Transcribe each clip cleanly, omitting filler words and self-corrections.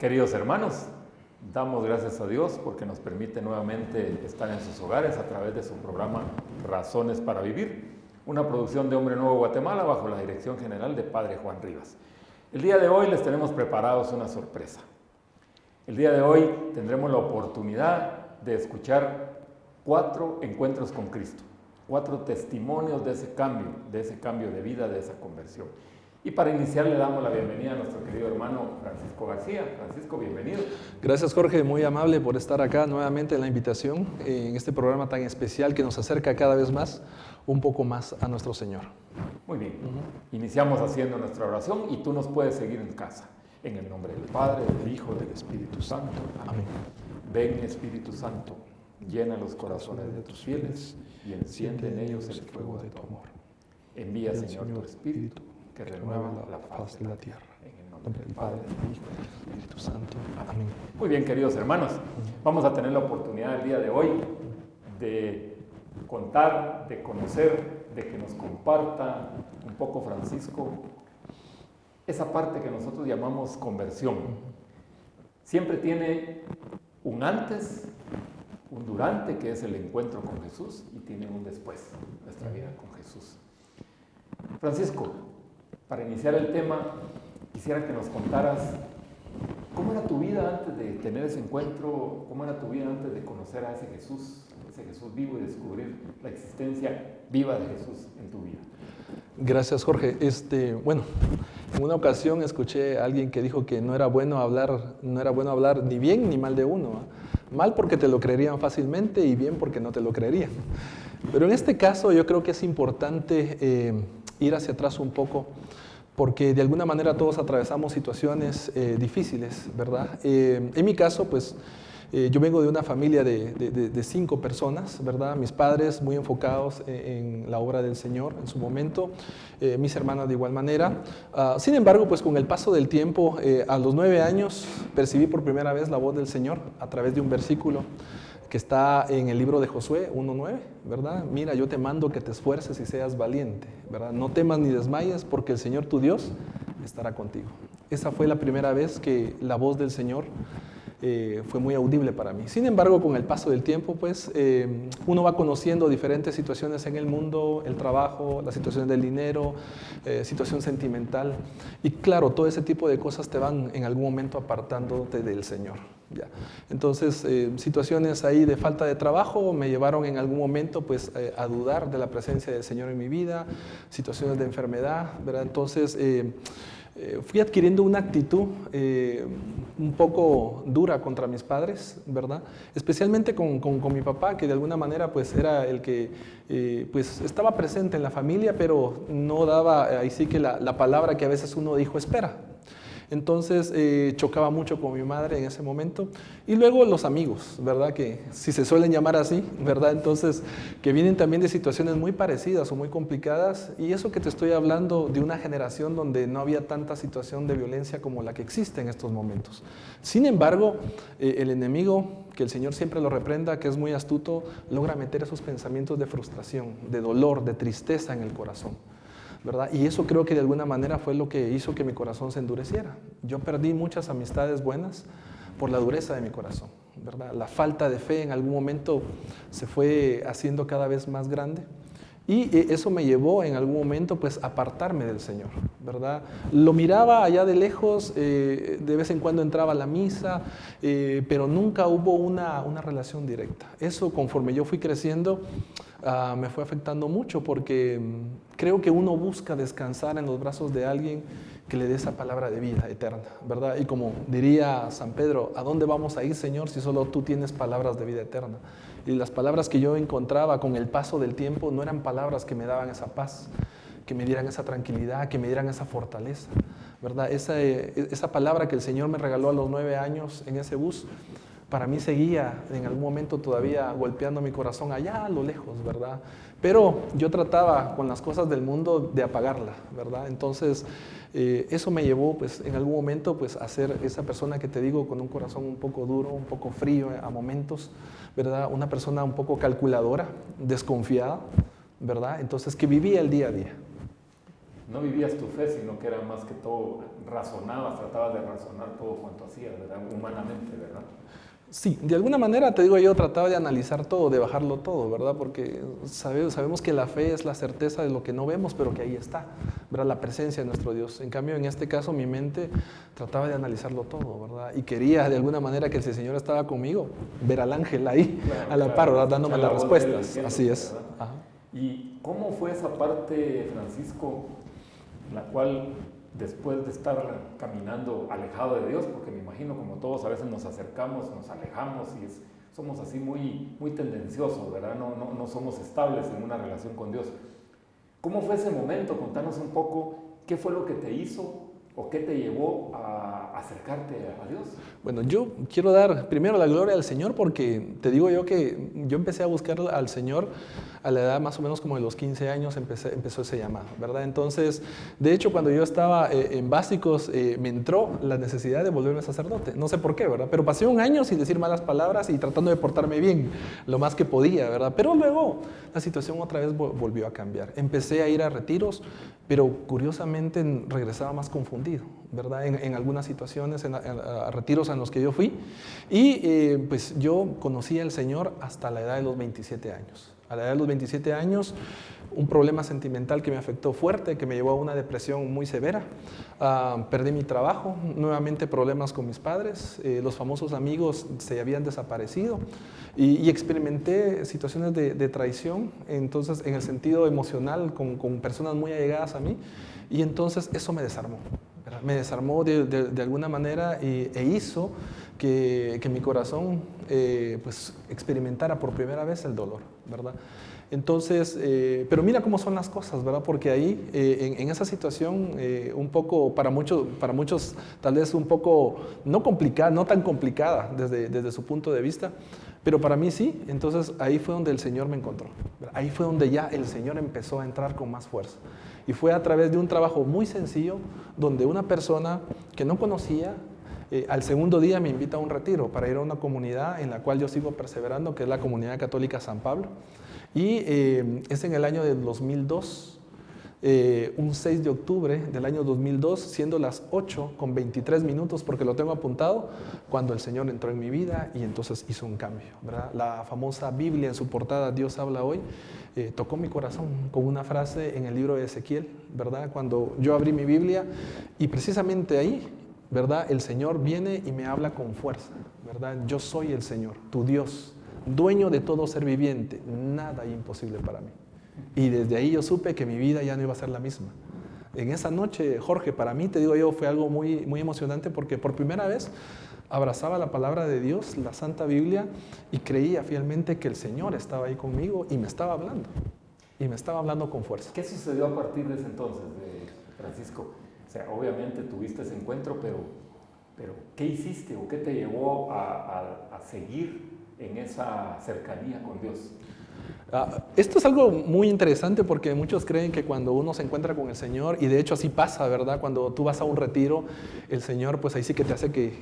Queridos hermanos, damos gracias a Dios porque nos permite nuevamente estar en sus hogares a través de su programa Razones para Vivir, una producción de Hombre Nuevo Guatemala bajo la dirección general de Padre Juan Rivas. El día de hoy les tenemos preparados una sorpresa. El día de hoy tendremos la oportunidad de escuchar 4 encuentros con Cristo, 4 testimonios de ese cambio de vida, de esa conversión. Y para iniciar le damos la bienvenida a nuestro querido hermano Francisco García. Francisco, bienvenido. Gracias, Jorge, muy amable por estar acá nuevamente en la invitación, en este programa tan especial que nos acerca cada vez más, un poco más a nuestro Señor. Muy bien, Iniciamos haciendo nuestra oración y tú nos puedes seguir en casa. En el nombre del Padre, del Hijo, del Espíritu Santo. Amén. Ven, Espíritu Santo, llena los corazones de tus fieles y enciende en ellos el fuego de tu amor. Envía, Señor, tu Espíritu, que renueva la faz de la tierra. En el nombre del Padre, del Hijo y del Espíritu Santo. Amén. Muy bien, queridos hermanos, vamos a tener la oportunidad el día de hoy de contar, de conocer, de que nos comparta un poco Francisco esa parte que nosotros llamamos conversión. Siempre tiene un antes, un durante, que es el encuentro con Jesús, y tiene un después, nuestra vida con Jesús. Francisco, para iniciar el tema, quisiera que nos contaras cómo era tu vida antes de tener ese encuentro, cómo era tu vida antes de conocer a ese Jesús vivo y descubrir la existencia viva de Jesús en tu vida. Gracias, Jorge. Bueno, en una ocasión escuché a alguien que dijo que no era bueno hablar ni bien ni mal de uno. Mal porque te lo creerían fácilmente y bien porque no te lo creerían. Pero en este caso yo creo que es importante ir hacia atrás un poco, porque de alguna manera todos atravesamos situaciones difíciles, ¿verdad? En mi caso, pues, yo vengo de una familia de 5 personas, ¿verdad? Mis padres muy enfocados en la obra del Señor en su momento, mis hermanas de igual manera. Sin embargo, pues con el paso del tiempo, a los 9 años, percibí por primera vez la voz del Señor a través de un versículo que está en el libro de Josué 1:9, ¿verdad? Mira, yo te mando que te esfuerces y seas valiente, ¿verdad? No temas ni desmayes porque el Señor tu Dios estará contigo. Esa fue la primera vez que la voz del Señor fue muy audible para mí. Sin embargo, con el paso del tiempo, pues, uno va conociendo diferentes situaciones en el mundo, el trabajo, las situaciones del dinero, situación sentimental. Y claro, todo ese tipo de cosas te van en algún momento apartándote del Señor. ¿Ya? Entonces, situaciones ahí de falta de trabajo me llevaron en algún momento, pues, a dudar de la presencia del Señor en mi vida, situaciones de enfermedad, ¿verdad? Entonces, fui adquiriendo una actitud un poco dura contra mis padres, ¿verdad? Especialmente con mi papá, que de alguna manera pues era el que pues estaba presente en la familia, pero no daba ahí sí que la palabra que a veces uno dijo espera. Entonces chocaba mucho con mi madre en ese momento. Y luego los amigos, ¿verdad? Que si se suelen llamar así, ¿verdad? Entonces, que vienen también de situaciones muy parecidas o muy complicadas. Y eso que te estoy hablando de una generación donde no había tanta situación de violencia como la que existe en estos momentos. Sin embargo, el enemigo, que el Señor siempre lo reprenda, que es muy astuto, logra meter esos pensamientos de frustración, de dolor, de tristeza en el corazón, ¿verdad? Y eso creo que de alguna manera fue lo que hizo que mi corazón se endureciera. Yo perdí muchas amistades buenas por la dureza de mi corazón, ¿verdad? La falta de fe en algún momento se fue haciendo cada vez más grande y eso me llevó en algún momento pues a apartarme del Señor, ¿verdad? Lo miraba allá de lejos, de vez en cuando entraba a la misa, pero nunca hubo una relación directa. Eso, conforme yo fui creciendo, me fue afectando mucho porque creo que uno busca descansar en los brazos de alguien que le dé esa palabra de vida eterna, ¿verdad? Y como diría San Pedro, ¿a dónde vamos a ir, Señor, si solo tú tienes palabras de vida eterna? Y las palabras que yo encontraba con el paso del tiempo no eran palabras que me daban esa paz, que me dieran esa tranquilidad, que me dieran esa fortaleza, ¿verdad? Esa palabra que el Señor me regaló a los 9 años en ese bus, para mí seguía en algún momento todavía golpeando mi corazón allá a lo lejos, ¿verdad? Pero yo trataba con las cosas del mundo de apagarla, ¿verdad? Entonces, eso me llevó, pues, en algún momento, pues, a ser esa persona que te digo, con un corazón un poco duro, un poco frío a momentos, ¿verdad? Una persona un poco calculadora, desconfiada, ¿verdad? Entonces, que vivía el día a día. no vivías tu fe, sino que era más que todo razonabas, tratabas de razonar todo cuanto hacías, ¿verdad? Humanamente, ¿verdad? Sí, de alguna manera, te digo yo, trataba de analizar todo, de bajarlo todo, ¿verdad? Porque sabemos que la fe es la certeza de lo que no vemos, pero que ahí está, ¿verdad? La presencia de nuestro Dios. En cambio, en este caso, mi mente trataba de analizarlo todo, ¿verdad? Y quería, de alguna manera, que si el Señor estaba conmigo, ver al ángel ahí, claro, a la par, ¿verdad? Dándome las respuestas. Cielo, así es. Ajá. ¿Y cómo fue esa parte, Francisco, la cual después de estar caminando alejado de Dios, porque me imagino como todos a veces nos acercamos, nos alejamos y somos así muy tendenciosos, ¿verdad? No somos estables en una relación con Dios. ¿Cómo fue ese momento? Contanos un poco qué fue lo que te hizo o qué te llevó a acercarte a Dios. Bueno, yo quiero dar primero la gloria al Señor porque te digo yo que yo empecé a buscar al Señor a la edad más o menos como de los 15 años empezó ese llamado, ¿verdad? Entonces, de hecho, cuando yo estaba en básicos, me entró la necesidad de volverme sacerdote. No sé por qué, ¿verdad? Pero pasé un año sin decir malas palabras y tratando de portarme bien lo más que podía, ¿verdad? Pero luego la situación otra vez volvió a cambiar. Empecé a ir a retiros, pero curiosamente regresaba más confundido, ¿verdad? En algunas situaciones, a retiros en los que yo fui. Y pues yo conocí al Señor hasta la edad de los 27 años. A la edad de los 27 años, un problema sentimental que me afectó fuerte, que me llevó a una depresión muy severa. Perdí mi trabajo, nuevamente problemas con mis padres, los famosos amigos se habían desaparecido y experimenté situaciones de traición, entonces en el sentido emocional con personas muy allegadas a mí, y entonces eso me desarmó. Me desarmó de alguna manera e hizo que mi corazón pues experimentara por primera vez el dolor, ¿verdad? Entonces, pero mira cómo son las cosas, ¿verdad? Porque ahí, en esa situación, un poco, para muchos tal vez un poco no complicada, no tan complicada desde su punto de vista, pero para mí sí. Entonces ahí fue donde el Señor me encontró, ¿verdad? Ahí fue donde ya el Señor empezó a entrar con más fuerza. Y fue a través de un trabajo muy sencillo, donde una persona que no conocía, al segundo día me invita a un retiro para ir a una comunidad en la cual yo sigo perseverando, que es la Comunidad Católica San Pablo. Y es en el año del 2002, un 6 de octubre del año 2002, siendo las 8:23, porque lo tengo apuntado, cuando el Señor entró en mi vida y entonces hizo un cambio, ¿verdad? La famosa Biblia en su portada, Dios habla hoy, tocó mi corazón con una frase en el libro de Ezequiel, ¿verdad? Cuando yo abrí mi Biblia y precisamente ahí, ¿verdad? El Señor viene y me habla con fuerza, ¿verdad? Yo soy el Señor, tu Dios, dueño de todo ser viviente, nada imposible para mí. Y desde ahí yo supe que mi vida ya no iba a ser la misma. En esa noche, Jorge, para mí, te digo yo, fue algo muy emocionante porque por primera vez abrazaba la palabra de Dios, la Santa Biblia, y creía fielmente que el Señor estaba ahí conmigo y me estaba hablando. Y me estaba hablando con fuerza. ¿Qué sucedió a partir de ese entonces, Francisco? O sea, obviamente tuviste ese encuentro, pero ¿qué hiciste o qué te llevó a seguir en esa cercanía con Dios? Esto es algo muy interesante porque muchos creen que cuando uno se encuentra con el Señor, y de hecho así pasa, ¿verdad? Cuando tú vas a un retiro, el Señor pues ahí sí que te hace que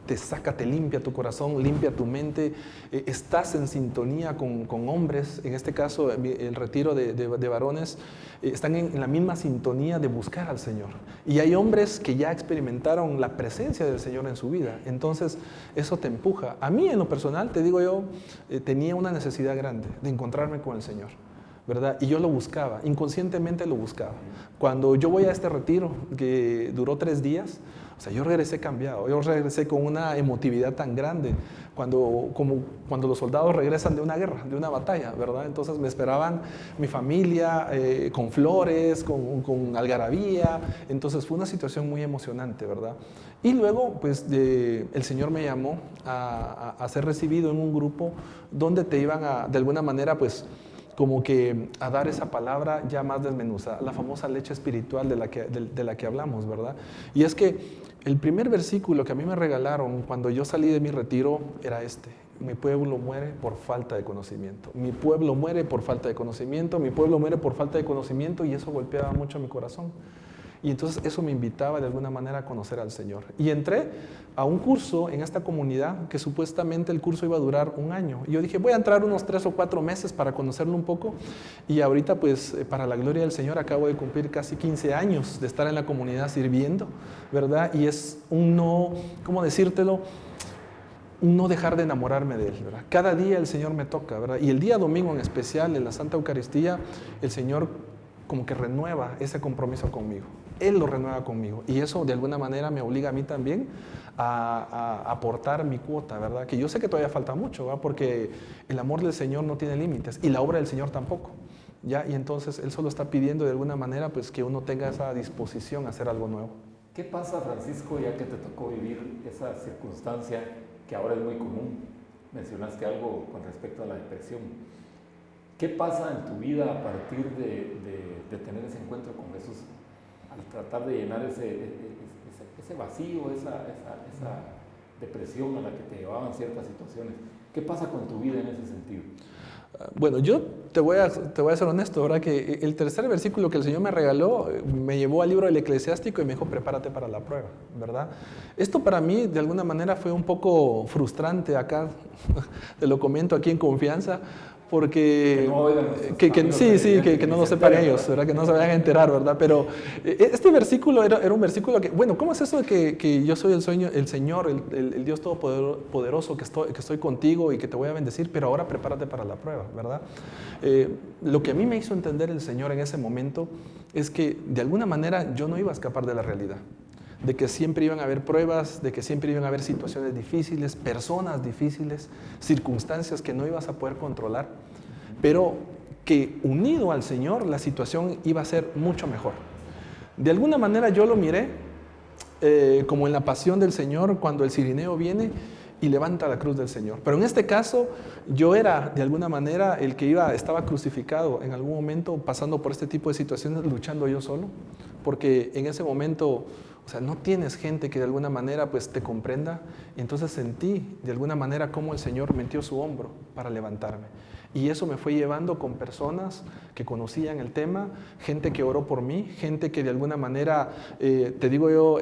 te saca, te limpia tu corazón, limpia tu mente, estás en sintonía con hombres, en este caso el retiro de varones, están en la misma sintonía de buscar al Señor. Y hay hombres que ya experimentaron la presencia del Señor en su vida, entonces eso te empuja. A mí en lo personal, te digo yo, tenía una necesidad grande de encontrarme con el Señor, ¿verdad? Y yo lo buscaba, inconscientemente lo buscaba. Cuando yo voy a este retiro, que duró 3 días, o sea, yo regresé cambiado, yo regresé con una emotividad tan grande, como cuando los soldados regresan de una guerra, de una batalla, ¿verdad? Entonces me esperaban mi familia con flores, con algarabía, entonces fue una situación muy emocionante, ¿verdad? Y luego, pues, el Señor me llamó a ser recibido en un grupo donde te iban de alguna manera, pues, como que a dar esa palabra ya más desmenuzada, la famosa leche espiritual de la que hablamos, ¿verdad? Y es que el primer versículo que a mí me regalaron cuando yo salí de mi retiro era este: mi pueblo muere por falta de conocimiento, mi pueblo muere por falta de conocimiento, mi pueblo muere por falta de conocimiento, y eso golpeaba mucho mi corazón. Y entonces eso me invitaba de alguna manera a conocer al Señor. Y entré a un curso en esta comunidad que supuestamente el curso iba a durar 1 año. Y yo dije, voy a entrar unos 3 o 4 meses para conocerlo un poco. Y ahorita, pues, para la gloria del Señor, acabo de cumplir casi 15 años de estar en la comunidad sirviendo, ¿verdad? Y es un no, ¿cómo decírtelo? No dejar de enamorarme de Él, ¿verdad? Cada día el Señor me toca, ¿verdad? Y el día domingo en especial, en la Santa Eucaristía, el Señor como que renueva ese compromiso conmigo. Él lo renueva conmigo. Y eso de alguna manera me obliga a mí también a aportar mi cuota, ¿verdad? Que yo sé que todavía falta mucho, ¿verdad? Porque el amor del Señor no tiene límites y la obra del Señor tampoco, ¿ya? Y entonces Él solo está pidiendo de alguna manera pues que uno tenga esa disposición a hacer algo nuevo. ¿Qué pasa, Francisco, ya que te tocó vivir esa circunstancia que ahora es muy común? Mencionaste algo con respecto a la depresión. ¿Qué pasa en tu vida a partir de tener ese encuentro con Jesús? Al tratar de llenar ese vacío, esa depresión a la que te llevaban ciertas situaciones. ¿Qué pasa con tu vida en ese sentido? Bueno, yo te voy a ser honesto, ¿verdad? Que el tercer versículo que el Señor me regaló me llevó al libro del Eclesiástico y me dijo, prepárate para la prueba, ¿verdad? Esto para mí, de alguna manera, fue un poco frustrante acá, te lo comento aquí en confianza, porque que no lo sepan ellos, ¿verdad? Que no se vayan a enterar, ¿verdad? Pero este versículo era un versículo que, bueno, ¿cómo es eso de que yo soy el Señor, el Dios Todopoderoso, que estoy contigo y que te voy a bendecir, pero ahora prepárate para la prueba, ¿verdad? Lo que a mí me hizo entender el Señor en ese momento es que de alguna manera yo no iba a escapar de la realidad, de que siempre iban a haber pruebas, de que siempre iban a haber situaciones difíciles, personas difíciles, circunstancias que no ibas a poder controlar, pero que unido al Señor la situación iba a ser mucho mejor. De alguna manera yo lo miré como en la pasión del Señor cuando el cirineo viene y levanta la cruz del Señor. Pero en este caso yo era de alguna manera el que estaba crucificado en algún momento pasando por este tipo de situaciones, luchando yo solo, porque en ese momento, o sea, no tienes gente que de alguna manera pues te comprenda. Y entonces sentí de alguna manera cómo el Señor metió su hombro para levantarme. Y eso me fue llevando con personas que conocían el tema, gente que oró por mí, gente que de alguna manera, te digo yo,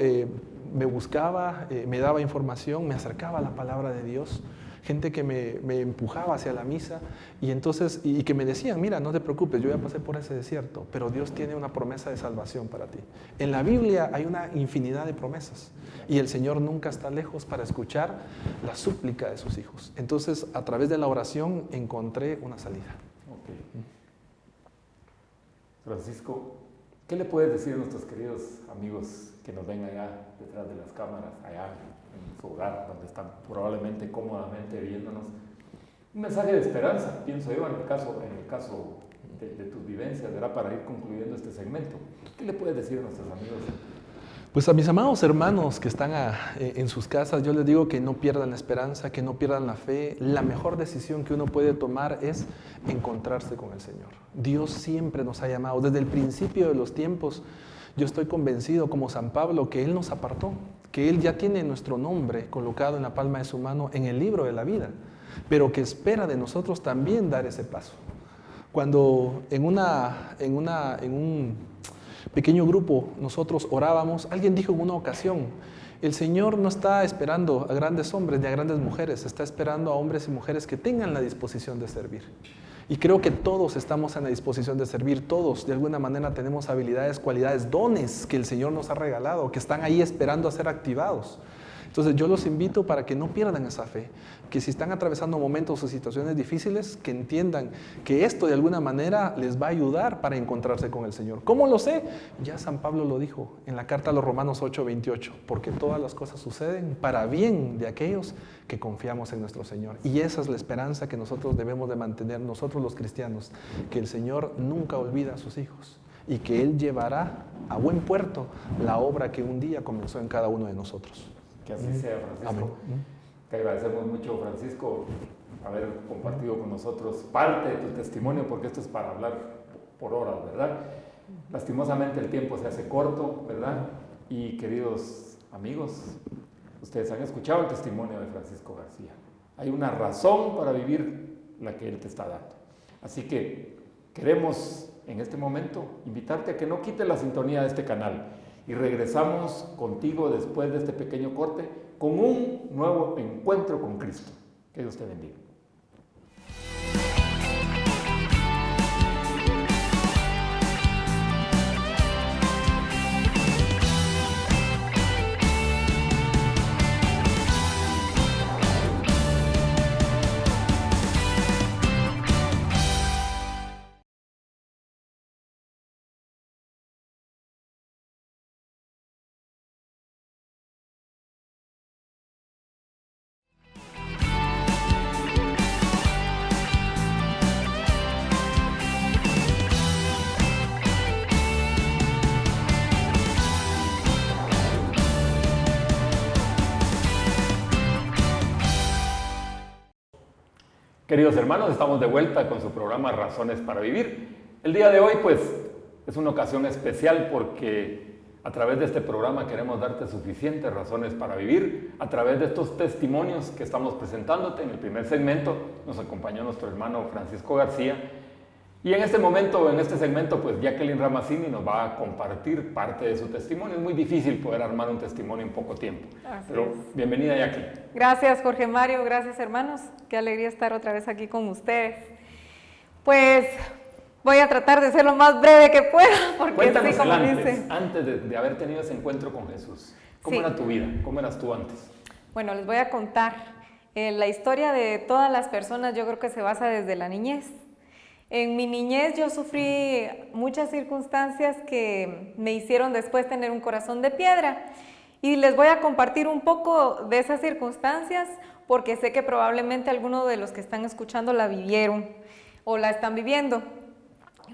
me buscaba, me daba información, me acercaba a la palabra de Dios. Gente que me empujaba hacia la misa y entonces, y que me decían, mira, no te preocupes, yo ya pasé por ese desierto, pero Dios tiene una promesa de salvación para ti. En la Biblia hay una infinidad de promesas y el Señor nunca está lejos para escuchar la súplica de sus hijos. Entonces, a través de la oración encontré una salida. Okay. Francisco, ¿qué le puedes decir a nuestros queridos amigos que nos ven allá detrás de las cámaras, allá en su hogar, donde están probablemente cómodamente viéndonos? Un mensaje de esperanza, pienso yo, en el caso de tus vivencias, ¿verdad? Para ir concluyendo este segmento. ¿Qué le puedes decir a nuestros amigos? Pues a mis amados hermanos que están en sus casas, yo les digo que no pierdan la esperanza, que no pierdan la fe. La mejor decisión que uno puede tomar es encontrarse con el Señor. Dios siempre nos ha llamado, desde el principio de los tiempos. Yo estoy convencido, como San Pablo, que Él nos apartó, que Él ya tiene nuestro nombre colocado en la palma de su mano en el libro de la vida, pero que espera de nosotros también dar ese paso. Cuando en un pequeño grupo nosotros orábamos, alguien dijo en una ocasión, el Señor no está esperando a grandes hombres ni a grandes mujeres, está esperando a hombres y mujeres que tengan la disposición de servir. Y creo que todos estamos en la disposición de servir, todos de alguna manera tenemos habilidades, cualidades, dones que el Señor nos ha regalado, que están ahí esperando a ser activados. Entonces yo los invito para que no pierdan esa fe, que si están atravesando momentos o situaciones difíciles, que entiendan que esto de alguna manera les va a ayudar para encontrarse con el Señor. ¿Cómo lo sé? Ya San Pablo lo dijo en la carta a los Romanos 8:28, porque todas las cosas suceden para bien de aquellos que confiamos en nuestro Señor. Y esa es la esperanza que nosotros debemos de mantener, nosotros los cristianos, que el Señor nunca olvida a sus hijos y que Él llevará a buen puerto la obra que un día comenzó en cada uno de nosotros. Que así sea, Francisco. Amén. Te agradecemos mucho, Francisco, haber compartido con nosotros parte de tu testimonio, porque esto es para hablar por horas, ¿verdad? Lastimosamente el tiempo se hace corto, ¿verdad? Y queridos amigos, ustedes han escuchado el testimonio de Francisco García. Hay una razón para vivir la que él te está dando. Así que queremos en este momento invitarte a que no quites la sintonía de este canal, Y regresamos contigo después de este pequeño corte con un nuevo encuentro con Cristo. Que Dios te bendiga. Queridos hermanos, estamos de vuelta con su programa Razones para Vivir. El día de hoy, pues, es una ocasión especial porque a través de este programa queremos darte suficientes razones para vivir. A través de estos testimonios que estamos presentándote en el primer segmento, nos acompañó nuestro hermano Francisco García. Y en este momento, en este segmento, pues Jacqueline Ramazzini nos va a compartir parte de su testimonio. Es muy difícil poder armar un testimonio en poco tiempo. Pero bienvenida, Jacqueline. Gracias, Jorge Mario. Gracias, hermanos. Qué alegría estar otra vez aquí con ustedes. Pues voy a tratar de ser lo más breve que pueda, porque cuéntanos sí, como antes de haber tenido ese encuentro con Jesús. ¿Cómo era tu vida? ¿Cómo eras tú antes? Bueno, les voy a contar. La historia de todas las personas yo creo que se basa desde la niñez. En mi niñez yo sufrí muchas circunstancias que me hicieron después tener un corazón de piedra. Y les voy a compartir un poco de esas circunstancias porque sé que probablemente algunos de los que están escuchando la vivieron o la están viviendo.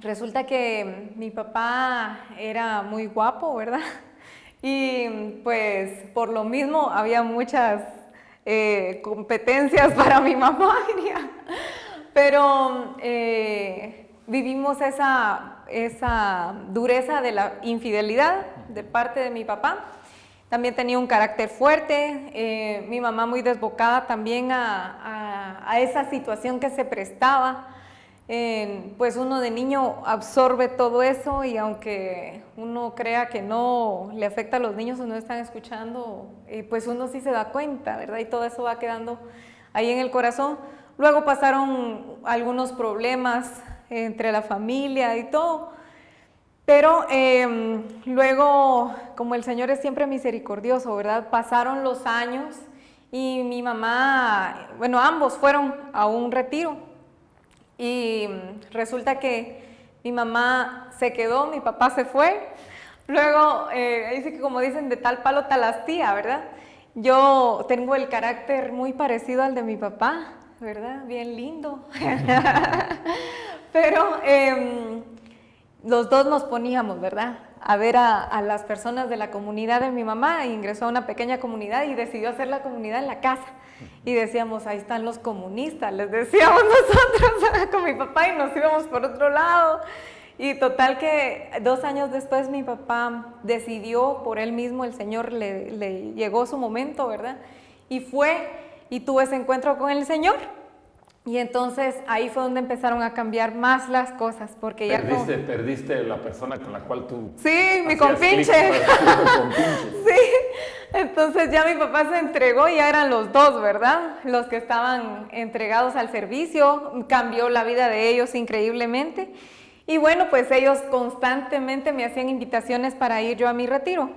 Resulta que mi papá era muy guapo, ¿verdad? Y pues por lo mismo había muchas competencias para mi mamá, diría. Pero vivimos esa dureza de la infidelidad de parte de mi papá. También tenía un carácter fuerte, mi mamá muy desbocada también a esa situación que se prestaba. Pues uno de niño absorbe todo eso y aunque uno crea que no le afecta a los niños o no están escuchando, pues uno sí se da cuenta, ¿verdad? Y todo eso va quedando ahí en el corazón. Luego pasaron algunos problemas entre la familia y todo, pero luego, como el Señor es siempre misericordioso, ¿verdad? Pasaron los años y mi mamá, bueno, ambos fueron a un retiro y resulta que mi mamá se quedó, mi papá se fue. Luego, dice que como dicen, de tal palo tal astilla, ¿verdad? Yo tengo el carácter muy parecido al de mi papá, ¿verdad? Bien lindo. Pero los dos nos poníamos, ¿verdad? A ver a las personas de la comunidad de mi mamá. Ingresó a una pequeña comunidad y decidió hacer la comunidad en la casa. Y decíamos, ahí están los comunistas, les decíamos nosotros con mi papá y nos íbamos por otro lado. Y total que 2 años después mi papá decidió por él mismo, el Señor le llegó su momento, ¿verdad? Y fue y tuve ese encuentro con el Señor. Y entonces ahí fue donde empezaron a cambiar más las cosas, porque Perdiste la persona con la cual tú... Sí, mi compinche. Sí, entonces ya mi papá se entregó y ya eran los dos, ¿verdad? Los que estaban entregados al servicio, cambió la vida de ellos increíblemente. Y bueno, pues ellos constantemente me hacían invitaciones para ir yo a mi retiro.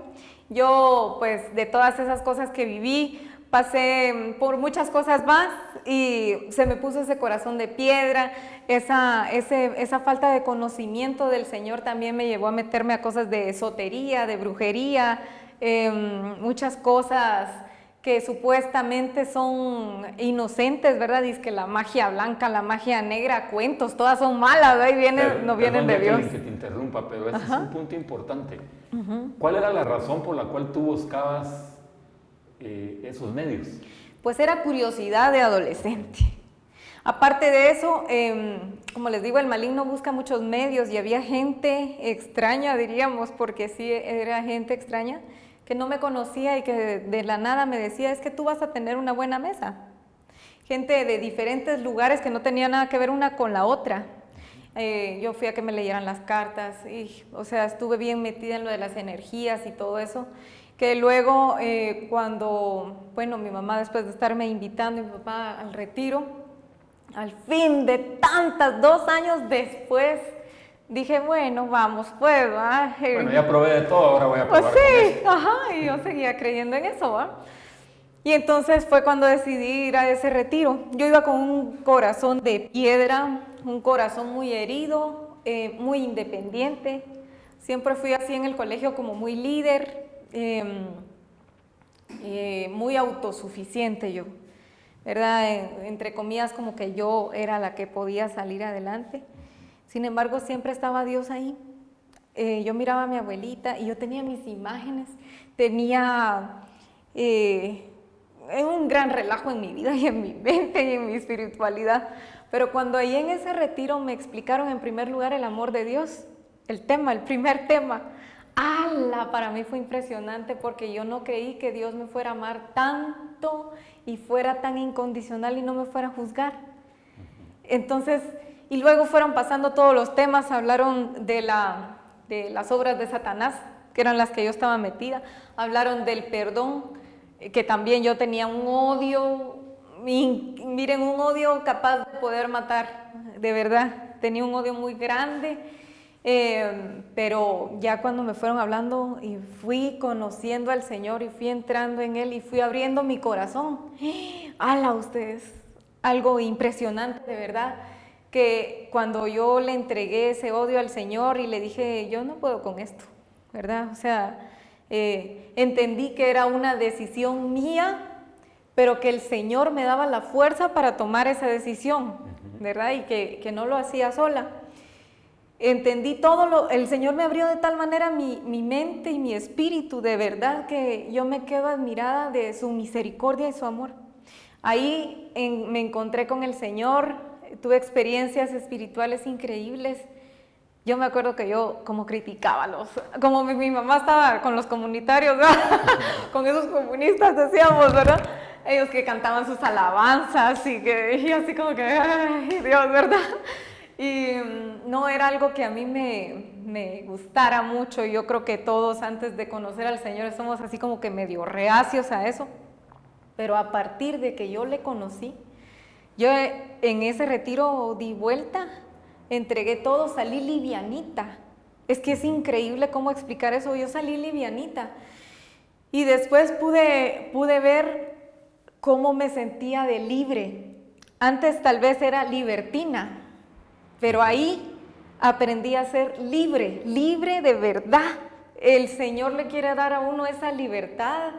Yo, pues, de todas esas cosas que viví, pasé por muchas cosas más y se me puso ese corazón de piedra, esa falta de conocimiento del Señor también me llevó a meterme a cosas de esotería, de brujería, muchas cosas que supuestamente son inocentes, ¿verdad? Dice que la magia blanca, la magia negra, cuentos, todas son malas, ¿verdad? No vienen de Dios. Que te interrumpa, pero ese es un punto importante. ¿Cuál era la razón por la cual tú buscabas esos medios? Pues era curiosidad de adolescente. Aparte de eso, como les digo, el maligno busca muchos medios y había gente extraña, diríamos, porque sí era gente extraña, que no me conocía y que de la nada me decía, es que tú vas a tener una buena mesa. Gente de diferentes lugares que no tenía nada que ver una con la otra. Yo fui a que me leyeran las cartas, y, o sea, estuve bien metida en lo de las energías y todo eso, que luego cuando, bueno, mi mamá después de estarme invitando y mi papá al retiro, al fin de tantas, 2 años después, dije, bueno, vamos, pues, ¿va? Bueno, ya probé de todo, ahora voy a probar pues sí, ajá, y yo seguía creyendo en eso, ¿va? Y entonces fue cuando decidí ir a ese retiro. Yo iba con un corazón de piedra, un corazón muy herido, muy independiente. Siempre fui así en el colegio como muy líder, muy autosuficiente yo, ¿verdad? Entre comillas, como que yo era la que podía salir adelante. Sin embargo, siempre estaba Dios ahí. Yo miraba a mi abuelita y yo tenía mis imágenes, tenía un gran relajo en mi vida y en mi mente y en mi espiritualidad. Pero cuando ahí en ese retiro me explicaron en primer lugar el amor de Dios, el primer tema, ¡ala! Para mí fue impresionante porque yo no creí que Dios me fuera a amar tanto y fuera tan incondicional y no me fuera a juzgar. Entonces, y luego fueron pasando todos los temas, hablaron de las obras de Satanás, que eran las que yo estaba metida, hablaron del perdón, que también yo tenía un odio, miren, un odio capaz de poder matar, de verdad, tenía un odio muy grande, pero ya cuando me fueron hablando y fui conociendo al Señor y fui entrando en Él y fui abriendo mi corazón, ¡ala ustedes! Algo impresionante, de verdad, que cuando yo le entregué ese odio al Señor y le dije, yo no puedo con esto, ¿verdad? O sea, entendí que era una decisión mía, pero que el Señor me daba la fuerza para tomar esa decisión, ¿verdad? Y que no lo hacía sola. Entendí el Señor me abrió de tal manera mi mente y mi espíritu, de verdad, que yo me quedo admirada de su misericordia y su amor. Ahí me encontré con el Señor, tuve experiencias espirituales increíbles. Yo me acuerdo que yo como criticaba como mi mamá estaba con los comunitarios, ¿verdad? Con esos comunistas decíamos, ¿verdad? Ellos que cantaban sus alabanzas y así como que, ay Dios, ¿verdad? Y no era algo que a mí me gustara mucho. Yo creo que todos antes de conocer al Señor somos así como que medio reacios a eso. Pero a partir de que yo le conocí, yo en ese retiro di vuelta, entregué todo, salí livianita. Es que es increíble cómo explicar eso. Yo salí livianita. Y después pude ver cómo me sentía de libre. Antes tal vez era libertina, pero ahí aprendí a ser libre, libre de verdad. El Señor le quiere dar a uno esa libertad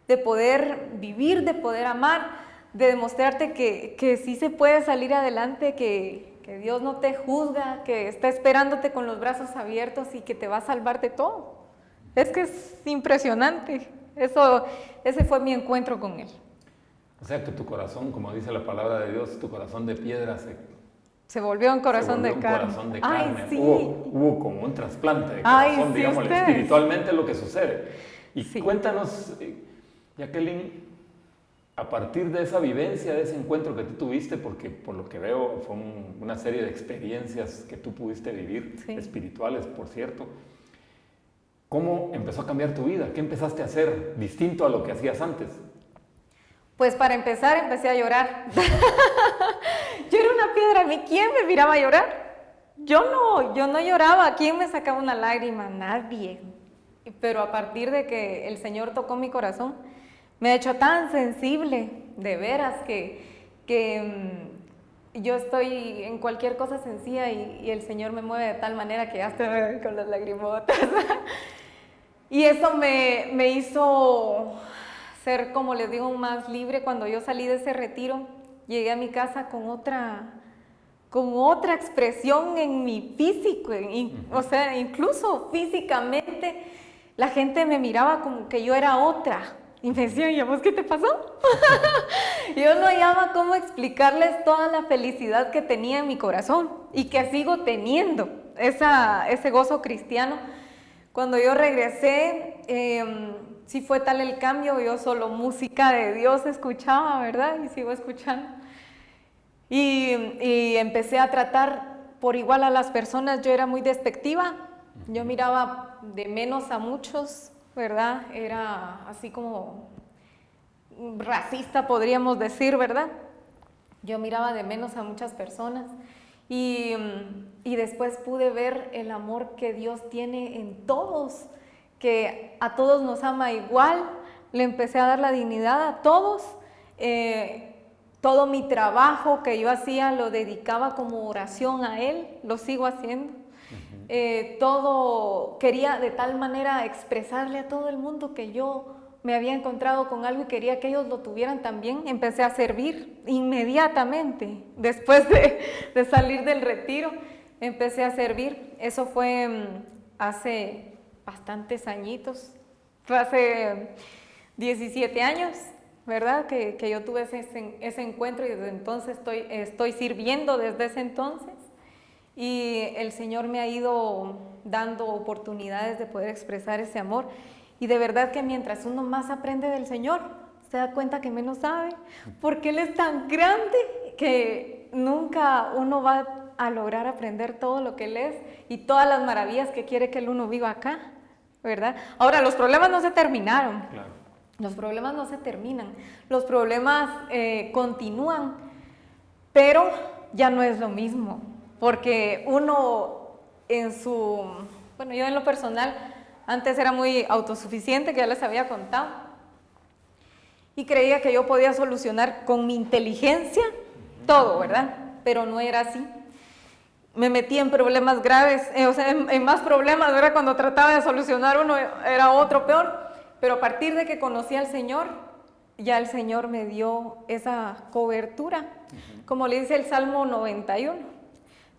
de poder vivir, de poder amar, de demostrarte que sí se puede salir adelante, que Dios no te juzga, que está esperándote con los brazos abiertos y que te va a salvar de todo. Es que es impresionante. Ese fue mi encuentro con Él. O sea que tu corazón, como dice la palabra de Dios, tu corazón de piedra se volvió un corazón de carne. Corazón de carne. Ay, sí. Hubo como un trasplante de corazón, sí, digamos, espiritualmente lo que sucede. Y sí. Cuéntanos, Jacqueline, a partir de esa vivencia, de ese encuentro que tú tuviste, porque por lo que veo fue una serie de experiencias que tú pudiste vivir, sí, espirituales, por cierto, ¿cómo empezó a cambiar tu vida? ¿Qué empezaste a hacer distinto a lo que hacías antes? Pues para empezar, empecé a llorar. Yo era una piedra, ¿a mí quién me miraba a llorar? Yo no lloraba. ¿Quién me sacaba una lágrima? Nadie. Pero a partir de que el Señor tocó mi corazón, me ha hecho tan sensible, de veras, que yo estoy en cualquier cosa sencilla y el Señor me mueve de tal manera que ya estoy con las lagrimotas. Y eso me hizo ser, como les digo, más libre. Cuando yo salí de ese retiro, llegué a mi casa con otra expresión en mi físico, o sea, incluso físicamente, la gente me miraba como que yo era otra. Y me decían, ¿y a vos qué te pasó? Yo no hallaba cómo explicarles toda la felicidad que tenía en mi corazón y que sigo teniendo, ese gozo cristiano. Cuando yo regresé, sí fue tal el cambio, yo solo música de Dios escuchaba, ¿verdad? Y sigo escuchando. Y empecé a tratar por igual a las personas, yo era muy despectiva, yo miraba de menos a muchos, ¿verdad? Era así como racista, podríamos decir, ¿verdad? Yo miraba de menos a muchas personas y después pude ver el amor que Dios tiene en todos, que a todos nos ama igual. Le empecé a dar la dignidad a todos. Todo mi trabajo que yo hacía lo dedicaba como oración a Él, lo sigo haciendo. Todo quería de tal manera expresarle a todo el mundo que yo me había encontrado con algo y quería que ellos lo tuvieran también. Empecé a servir inmediatamente, después de salir del retiro, empecé a servir. Eso fue hace bastantes añitos, fue hace 17 años, ¿verdad? Que yo tuve ese encuentro y desde entonces estoy sirviendo desde ese entonces. Y el Señor me ha ido dando oportunidades de poder expresar ese amor. Y de verdad que mientras uno más aprende del Señor, se da cuenta que menos sabe, porque Él es tan grande que nunca uno va a lograr aprender todo lo que Él es y todas las maravillas que quiere que el uno viva acá, ¿verdad? Ahora, los problemas no se terminaron. Claro. Los problemas no se terminan, los problemas continúan, pero ya no es lo mismo. Porque uno bueno, yo en lo personal, antes era muy autosuficiente, que ya les había contado, y creía que yo podía solucionar con mi inteligencia todo, ¿verdad? Pero no era así. Me metí en problemas graves, en más problemas, ¿verdad? Cuando trataba de solucionar uno, era otro peor, pero a partir de que conocí al Señor, ya el Señor me dio esa cobertura, como le dice el Salmo 91.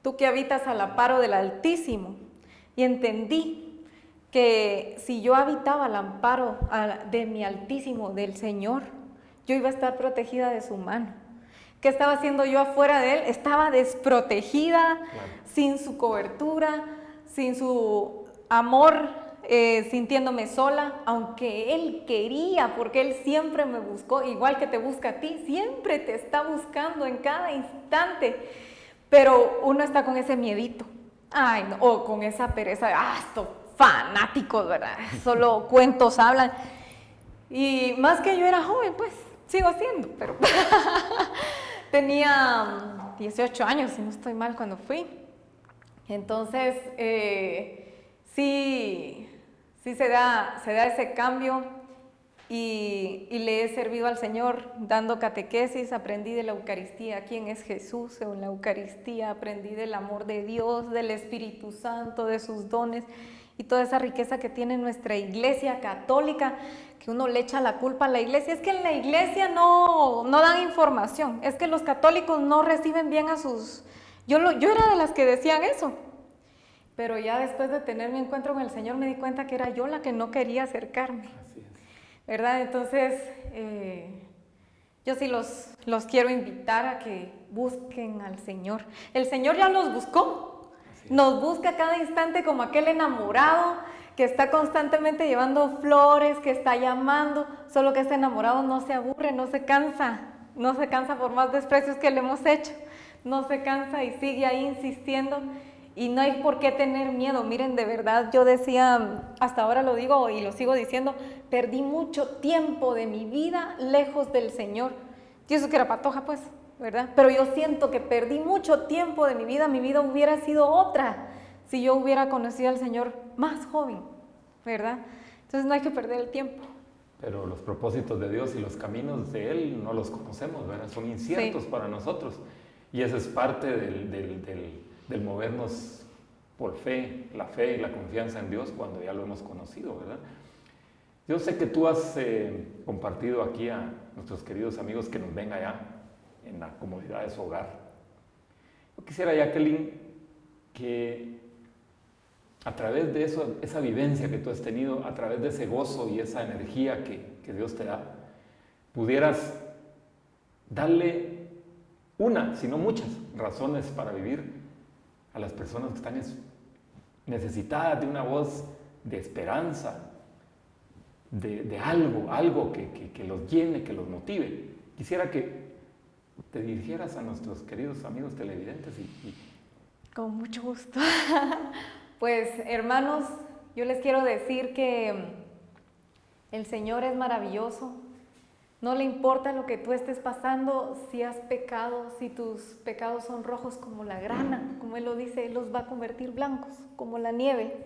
Tú que habitas al amparo del Altísimo. Y entendí que si yo habitaba al amparo de mi Altísimo, del Señor, yo iba a estar protegida de su mano. ¿Qué estaba haciendo yo afuera de Él? Estaba desprotegida, sin su cobertura, sin su amor, sintiéndome sola, aunque Él quería, porque Él siempre me buscó, igual que te busca a ti, siempre te está buscando en cada instante. Pero uno está con ese miedito, ay, no, o con esa pereza de, estos fanáticos, ¿verdad? Solo cuentos hablan. Y más que yo era joven, pues, sigo siendo, pero tenía 18 años, si no estoy mal, cuando fui. Entonces, sí se da ese cambio. Y le he servido al Señor dando catequesis, aprendí de la Eucaristía, quién es Jesús en la Eucaristía, aprendí del amor de Dios, del Espíritu Santo, de sus dones y toda esa riqueza que tiene nuestra iglesia católica, que uno le echa la culpa a la iglesia. Es que en la iglesia no dan información, es que los católicos no reciben bien a sus... Yo era de las que decían eso, pero ya después de tener mi encuentro con el Señor me di cuenta que era yo la que no quería acercarme. Así es. ¿Verdad? Entonces, yo sí los quiero invitar a que busquen al Señor. El Señor ya los buscó, nos busca cada instante como aquel enamorado que está constantemente llevando flores, que está llamando, solo que este enamorado no se aburre, no se cansa por más desprecios que le hemos hecho, no se cansa y sigue ahí insistiendo. Y no hay por qué tener miedo. Miren, de verdad, yo decía, hasta ahora lo digo y lo sigo diciendo, perdí mucho tiempo de mi vida lejos del Señor. Y eso que era patoja, pues, ¿verdad? Pero yo siento que perdí mucho tiempo de mi vida hubiera sido otra si yo hubiera conocido al Señor más joven, ¿verdad? Entonces no hay que perder el tiempo. Pero los propósitos de Dios y los caminos de Él no los conocemos, ¿verdad? Son inciertos para nosotros. Y eso es parte del movernos por fe, la fe y la confianza en Dios cuando ya lo hemos conocido, ¿verdad? Yo sé que tú has compartido aquí a nuestros queridos amigos que nos ven allá en la comodidad de su hogar. Yo quisiera, Jacqueline, que a través de eso, esa vivencia que tú has tenido, a través de ese gozo y esa energía que Dios te da, pudieras darle una, si no muchas, razones para vivir a las personas que están necesitadas de una voz de esperanza, de algo que los llene, que los motive. Quisiera que te dirigieras a nuestros queridos amigos televidentes y Con mucho gusto. Pues, hermanos, yo les quiero decir que el Señor es maravilloso. No le importa lo que tú estés pasando, si has pecado, si tus pecados son rojos como la grana, como Él lo dice, Él los va a convertir blancos como la nieve.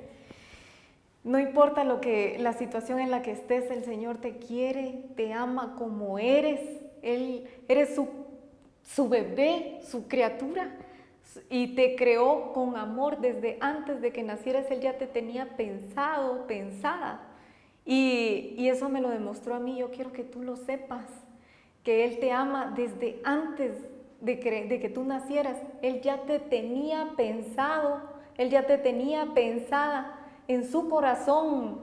No importa la situación en la que estés, el Señor te quiere, te ama como eres. Eres su bebé, su criatura, y te creó con amor desde antes de que nacieras. Él ya te tenía pensado, pensada. Y eso me lo demostró a mí. Yo quiero que tú lo sepas, que Él te ama desde antes de que tú nacieras. Él ya te tenía pensado, Él ya te tenía pensada en su corazón.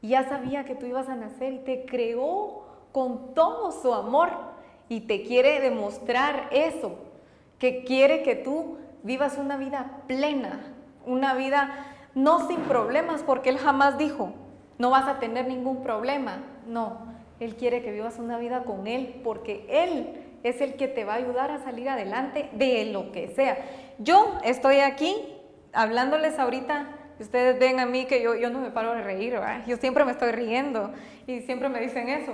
Ya sabía que tú ibas a nacer y te creó con todo su amor. Y te quiere demostrar eso, que quiere que tú vivas una vida plena, una vida no sin problemas, porque Él jamás dijo, no vas a tener ningún problema. No, Él quiere que vivas una vida con Él, porque Él es el que te va a ayudar a salir adelante de lo que sea. Yo estoy aquí hablándoles ahorita, ustedes ven a mí que yo no me paro de reír, ¿verdad? Yo siempre me estoy riendo y siempre me dicen eso.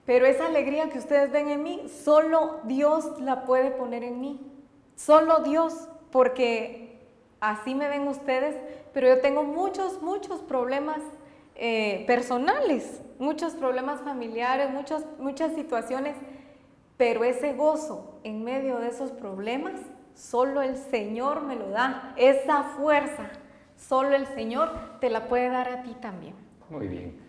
Pero esa alegría que ustedes ven en mí, solo Dios la puede poner en mí. Solo Dios, porque así me ven ustedes, pero yo tengo muchos problemas personales, muchos problemas familiares, muchas situaciones, pero ese gozo en medio de esos problemas, solo el Señor me lo da. Esa fuerza, solo el Señor te la puede dar a ti también. Muy bien.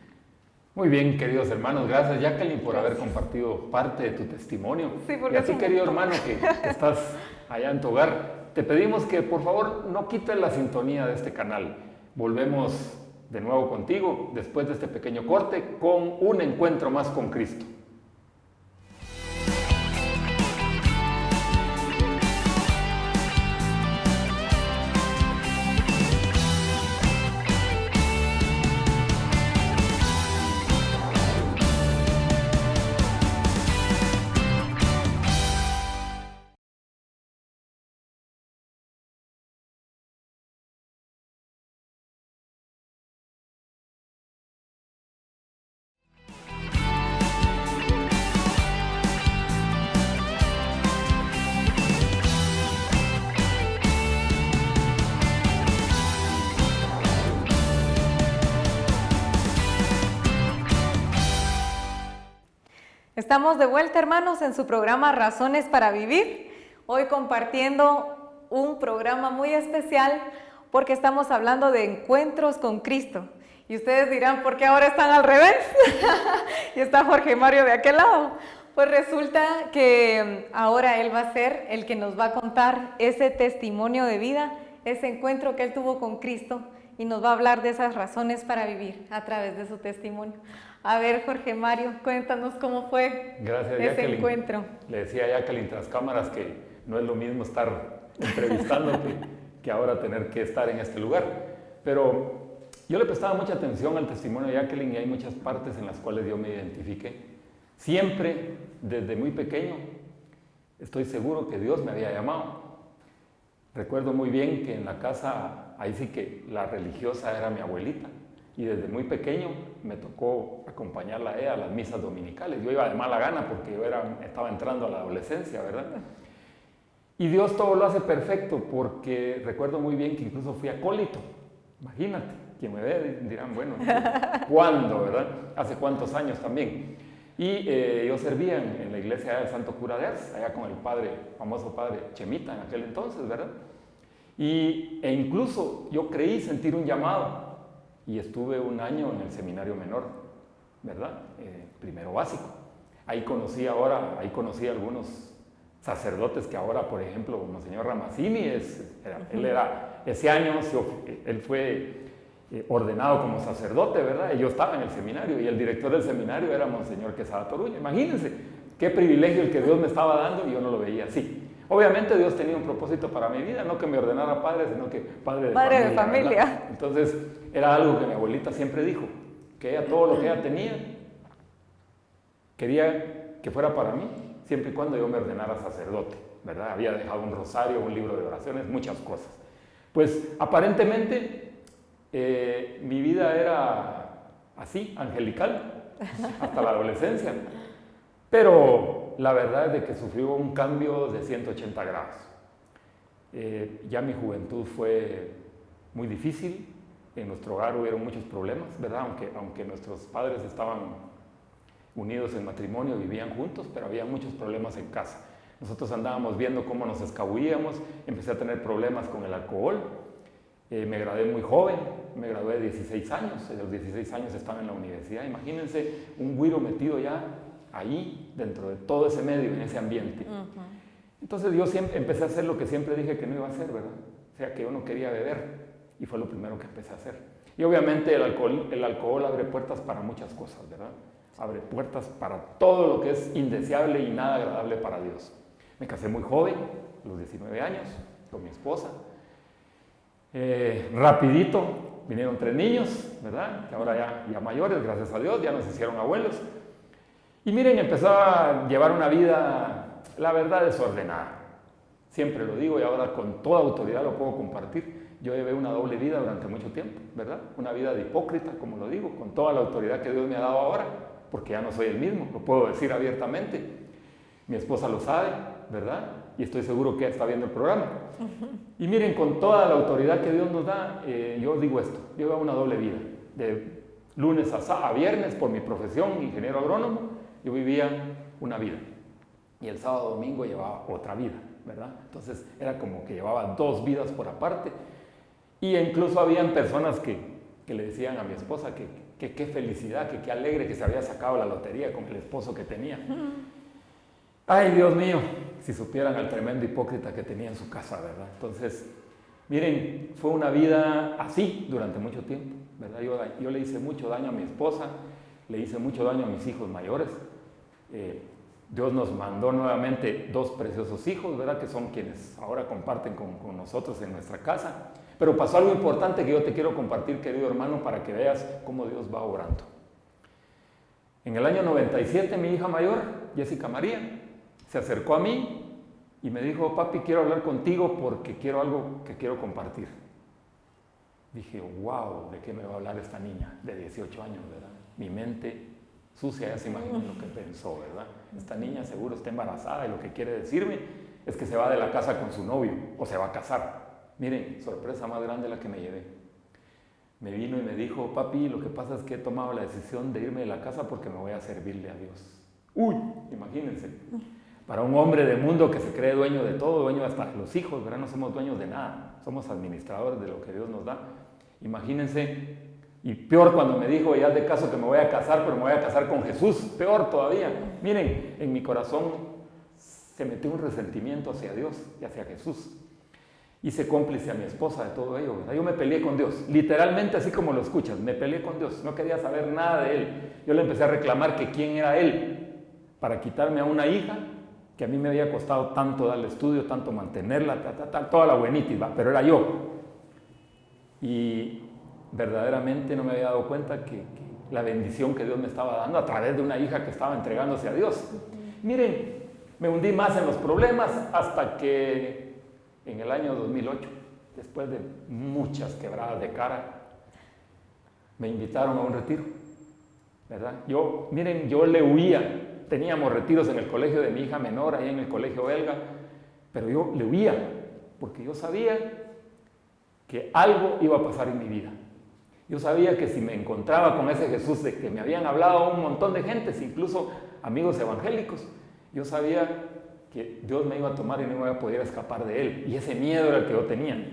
Muy bien, queridos hermanos, gracias Jacqueline por haber compartido parte de tu testimonio. Sí, y a ti, querido hermano, que estás allá en tu hogar, te pedimos que por favor no quites la sintonía de este canal. Volvemos de nuevo contigo después de este pequeño corte con un encuentro más con Cristo. Estamos de vuelta, hermanos, en su programa Razones para Vivir. Hoy compartiendo un programa muy especial porque estamos hablando de encuentros con Cristo. Y ustedes dirán, ¿por qué ahora están al revés? Y está Jorge Mario de aquel lado. Pues resulta que ahora él va a ser el que nos va a contar ese testimonio de vida, ese encuentro que él tuvo con Cristo, y nos va a hablar de esas razones para vivir a través de su testimonio. A ver, Jorge Mario, cuéntanos cómo fue ese encuentro. Le decía a Jacqueline tras cámaras que no es lo mismo estar entrevistando que ahora tener que estar en este lugar. Pero yo le prestaba mucha atención al testimonio de Jacqueline y hay muchas partes en las cuales yo me identifiqué. Siempre, desde muy pequeño, estoy seguro que Dios me había llamado. Recuerdo muy bien que en la casa, ahí sí que la religiosa era mi abuelita. Y desde muy pequeño me tocó acompañarla a ella a las misas dominicales. Yo iba de mala gana porque yo estaba entrando a la adolescencia, ¿verdad? Y Dios todo lo hace perfecto porque recuerdo muy bien que incluso fui acólito. Imagínate, quien me ve dirán, bueno, ¿cuándo, verdad? Hace cuántos años también. Y yo servía en la iglesia del Santo Cura de Ars, allá con el famoso padre Chemita en aquel entonces, ¿verdad? E incluso yo creí sentir un llamado. Y estuve un año en el seminario menor, ¿verdad? Primero básico. Ahí conocí algunos sacerdotes que ahora, por ejemplo, Monseñor Ramazzini, ese año él fue ordenado como sacerdote, ¿verdad? Y yo estaba en el seminario y el director del seminario era Monseñor Quesada Toruño. Imagínense qué privilegio el que Dios me estaba dando y yo no lo veía así. Obviamente Dios tenía un propósito para mi vida, no que me ordenara padre, sino que padre de familia. ¿Verdad? Entonces era algo que mi abuelita siempre dijo, que ella todo lo que ella tenía, quería que fuera para mí, siempre y cuando yo me ordenara sacerdote. ¿verdad? Había dejado un rosario, un libro de oraciones, muchas cosas. Pues aparentemente mi vida era así, angelical, hasta la adolescencia. Pero la verdad es de que sufrió un cambio de 180 grados. Ya mi juventud fue muy difícil, en nuestro hogar hubieron muchos problemas, ¿verdad? Aunque nuestros padres estaban unidos en matrimonio, vivían juntos, pero había muchos problemas en casa. Nosotros andábamos viendo cómo nos escabullíamos, empecé a tener problemas con el alcohol, me gradué muy joven, me gradué de 16 años, a los 16 años estaba en la universidad, imagínense un güiro metido ya ahí, dentro de todo ese medio, en ese ambiente. Entonces yo siempre empecé a hacer lo que siempre dije que no iba a hacer, ¿verdad? O sea, que yo no quería beber, y fue lo primero que empecé a hacer. Y obviamente el alcohol abre puertas para muchas cosas, ¿verdad? Abre puertas para todo lo que es indeseable y nada agradable para Dios. Me casé muy joven, a los 19 años, con mi esposa. Rapidito vinieron 3 niños, ¿verdad? Que ahora ya mayores, gracias a Dios, ya nos hicieron abuelos. Y miren, empezó a llevar una vida, la verdad, desordenada. Siempre lo digo y ahora con toda autoridad lo puedo compartir. Yo llevé una doble vida durante mucho tiempo, ¿verdad? Una vida de hipócrita, como lo digo, con toda la autoridad que Dios me ha dado ahora, porque ya no soy el mismo, lo puedo decir abiertamente. Mi esposa lo sabe, ¿verdad? Y estoy seguro que está viendo el programa. Y miren, con toda la autoridad que Dios nos da, yo digo esto, yo llevo una doble vida. De lunes a viernes, por mi profesión, ingeniero agrónomo, yo vivía una vida. Y el sábado domingo llevaba otra vida, ¿verdad? Entonces era como que llevaba 2 vidas por aparte. Y incluso habían personas que le decían a mi esposa que qué felicidad, que qué alegre que se había sacado la lotería con el esposo que tenía. Ay, Dios mío, si supieran al tremendo hipócrita que tenía en su casa, ¿verdad? Entonces, miren, fue una vida así durante mucho tiempo, ¿verdad? Yo le hice mucho daño a mi esposa, le hice mucho daño a mis hijos mayores. Dios nos mandó nuevamente 2 preciosos hijos, ¿verdad? Que son quienes ahora comparten con nosotros en nuestra casa. Pero pasó algo importante que yo te quiero compartir, querido hermano, para que veas cómo Dios va obrando. En el año 97, mi hija mayor, Jessica María, se acercó a mí y me dijo, papi, quiero hablar contigo porque quiero algo que quiero compartir. Dije, wow, ¿de qué me va a hablar esta niña de 18 años, verdad? Mi mente sucia ya se imaginó lo que pensó, ¿verdad? Esta niña seguro está embarazada y lo que quiere decirme es que se va de la casa con su novio o se va a casar. Miren, sorpresa más grande la que me llevé. Me vino y me dijo, papi, lo que pasa es que he tomado la decisión de irme de la casa porque me voy a servirle a Dios. Uy, imagínense. Para un hombre de mundo que se cree dueño de todo, dueño hasta de los hijos, ¿verdad? No somos dueños de nada, somos administradores de lo que Dios nos da. Imagínense, y peor cuando me dijo, ya de caso que me voy a casar, pero me voy a casar con Jesús, peor todavía. Miren, en mi corazón se metió un resentimiento hacia Dios y hacia Jesús. Hice cómplice a mi esposa de todo ello, ¿verdad? Yo me peleé con Dios, literalmente así como lo escuchas, me peleé con Dios, no quería saber nada de Él. Yo le empecé a reclamar que quién era Él, para quitarme a una hija que a mí me había costado tanto darle estudio, tanto mantenerla, toda la buenitis, pero era yo. Y verdaderamente no me había dado cuenta que la bendición que Dios me estaba dando a través de una hija que estaba entregándose a Dios. Miren, me hundí más en los problemas hasta que en el año 2008, después de muchas quebradas de cara, me invitaron a un retiro, ¿verdad? Miren, yo le huía. Teníamos retiros en el colegio de mi hija menor, ahí en el colegio belga, pero yo le huía, porque yo sabía que algo iba a pasar en mi vida. Yo sabía que si me encontraba con ese Jesús de que me habían hablado un montón de gentes, incluso amigos evangélicos, yo sabía que Dios me iba a tomar y no me iba a poder escapar de Él. Y ese miedo era el que yo tenía.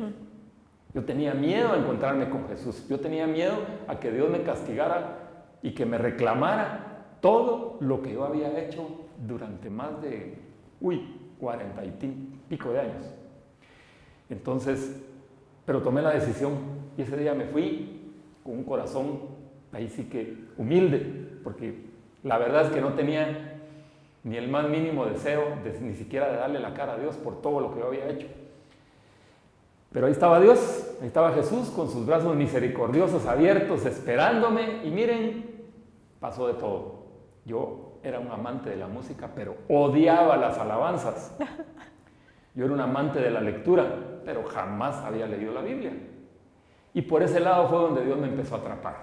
Yo tenía miedo a encontrarme con Jesús. Yo tenía miedo a que Dios me castigara y que me reclamara todo lo que yo había hecho durante más de, 40 y pico de años. Entonces, pero tomé la decisión y ese día me fui con un corazón, ahí sí que humilde, porque la verdad es que no tenía ni el más mínimo deseo ni siquiera de darle la cara a Dios por todo lo que yo había hecho. Pero ahí estaba Dios, ahí estaba Jesús con sus brazos misericordiosos abiertos esperándome y miren, pasó de todo. Yo era un amante de la música, pero odiaba las alabanzas. Yo era un amante de la lectura, pero jamás había leído la Biblia. Y por ese lado fue donde Dios me empezó a atrapar.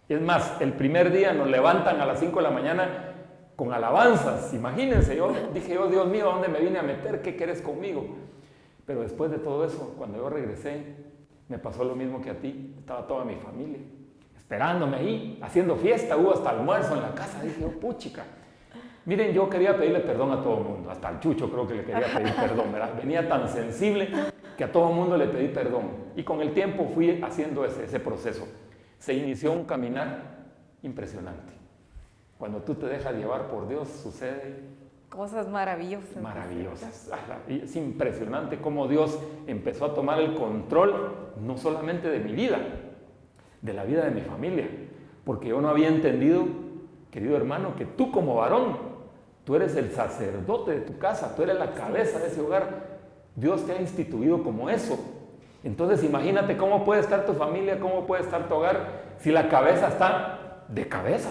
Es más, el primer día nos levantan a las 5 de la mañana con alabanzas. Imagínense, yo dije, oh Dios mío, ¿a dónde me vine a meter? ¿Qué querés conmigo? Pero después de todo eso, cuando yo regresé, me pasó lo mismo que a ti. Estaba toda mi familia esperándome ahí, haciendo fiesta, hubo hasta almuerzo en la casa. Dije, oh puchica. Miren, yo quería pedirle perdón a todo el mundo, hasta al Chucho creo que le quería pedir perdón, ¿verdad? Venía tan sensible que a todo el mundo le pedí perdón. Y con el tiempo fui haciendo ese proceso. Se inició un caminar impresionante. Cuando tú te dejas llevar por Dios, sucede cosas maravillosas. Maravillosas. Es impresionante cómo Dios empezó a tomar el control, no solamente de mi vida, de la vida de mi familia. Porque yo no había entendido, querido hermano, que tú como varón, tú eres el sacerdote de tu casa, tú eres la cabeza de ese hogar. Dios te ha instituido como eso. Entonces imagínate cómo puede estar tu familia, cómo puede estar tu hogar, si la cabeza está de cabeza.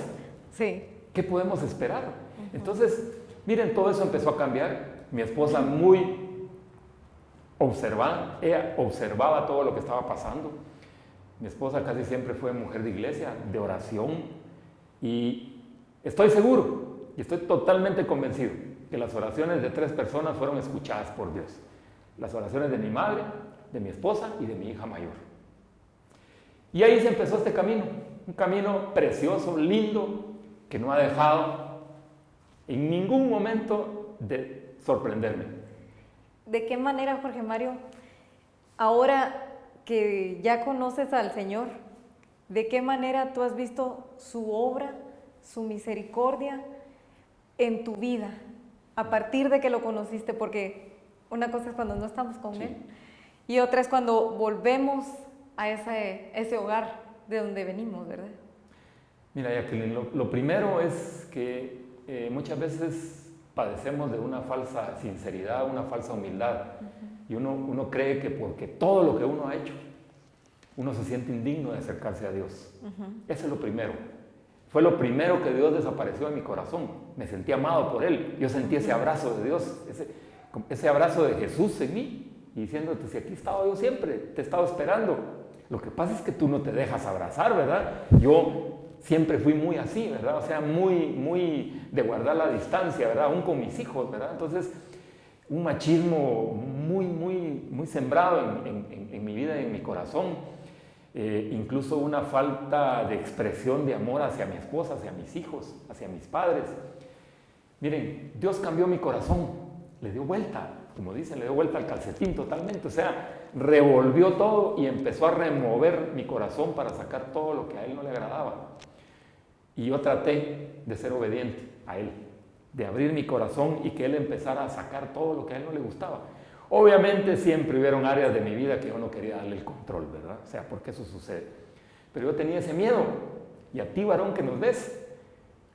Sí. ¿Qué podemos esperar? Entonces, miren, todo eso empezó a cambiar. Mi esposa muy observada, ella observaba todo lo que estaba pasando. Mi esposa casi siempre fue mujer de iglesia, de oración, y estoy seguro, y estoy totalmente convencido, que las oraciones de 3 personas fueron escuchadas por Dios. Las oraciones de mi madre, de mi esposa y de mi hija mayor. Y ahí se empezó este camino, un camino precioso, lindo, que no ha dejado en ningún momento de sorprenderme. ¿De qué manera, Jorge Mario, ahora que ya conoces al Señor, de qué manera tú has visto su obra, su misericordia en tu vida, a partir de que lo conociste? Porque una cosa es cuando no estamos con Él, y otra es cuando volvemos a ese hogar de donde venimos, ¿verdad? Mira, Jacqueline, lo primero es que muchas veces padecemos de una falsa sinceridad, una falsa humildad. Y uno cree que porque todo lo que uno ha hecho, uno se siente indigno de acercarse a Dios. Eso es lo primero. Fue lo primero que Dios desapareció de mi corazón. Me sentí amado por Él. Yo sentí ese abrazo de Dios, ese abrazo de Jesús en mí, y diciéndote, si aquí he estado yo siempre, te he estado esperando. Lo que pasa es que tú no te dejas abrazar, ¿verdad? Yo siempre fui muy así, ¿verdad? O sea, muy de guardar la distancia, ¿verdad? Aún con mis hijos, ¿verdad? Entonces, un machismo muy sembrado en mi vida y en mi corazón. Incluso una falta de expresión de amor hacia mi esposa, hacia mis hijos, hacia mis padres. Miren, Dios cambió mi corazón, le dio vuelta, como dicen, le dio vuelta al calcetín totalmente. O sea, revolvió todo y empezó a remover mi corazón para sacar todo lo que a Él no le agradaba. Y yo traté de ser obediente a Él, de abrir mi corazón y que Él empezara a sacar todo lo que a Él no le gustaba. Obviamente siempre hubieron áreas de mi vida que yo no quería darle el control, ¿verdad? O sea, porque eso sucede. Pero yo tenía ese miedo. Y a ti, varón, que nos ves,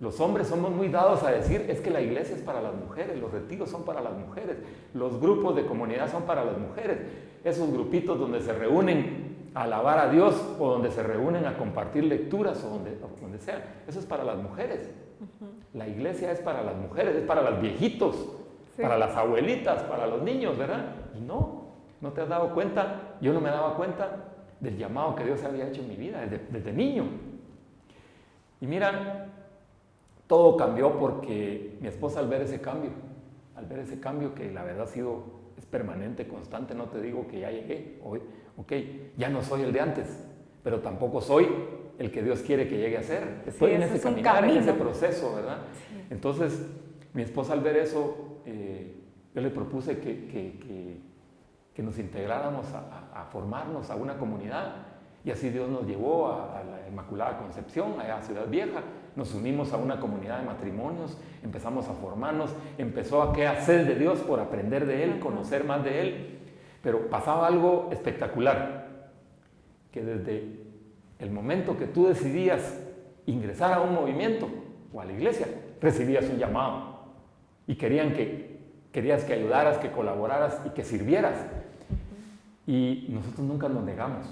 los hombres somos muy dados a decir, es que la iglesia es para las mujeres, los retiros son para las mujeres, los grupos de comunidad son para las mujeres, esos grupitos donde se reúnen a alabar a Dios o donde se reúnen a compartir lecturas o donde sea, eso es para las mujeres. La iglesia es para las mujeres, es para los viejitos, para las abuelitas, para los niños, ¿verdad? Y no te has dado cuenta, yo no me daba cuenta del llamado que Dios había hecho en mi vida desde niño. Y mira, todo cambió porque mi esposa al ver ese cambio que la verdad es permanente, constante, no te digo que ya llegué, hoy, ya no soy el de antes, pero tampoco soy el que Dios quiere que llegue a ser. Estoy en ese caminar, en ese proceso, ¿verdad? Sí. Entonces, mi esposa al ver eso, yo le propuse que nos integráramos a formarnos a una comunidad, y así Dios nos llevó a la Inmaculada Concepción, allá a Ciudad Vieja. Nos unimos a una comunidad de matrimonios, empezamos a formarnos, empezó a sed de Dios por aprender de Él, conocer más de Él. Pero pasaba algo espectacular, que desde el momento que tú decidías ingresar a un movimiento o a la iglesia, recibías un llamado y querías que ayudaras, que colaboraras y que sirvieras. Y nosotros nunca nos negamos,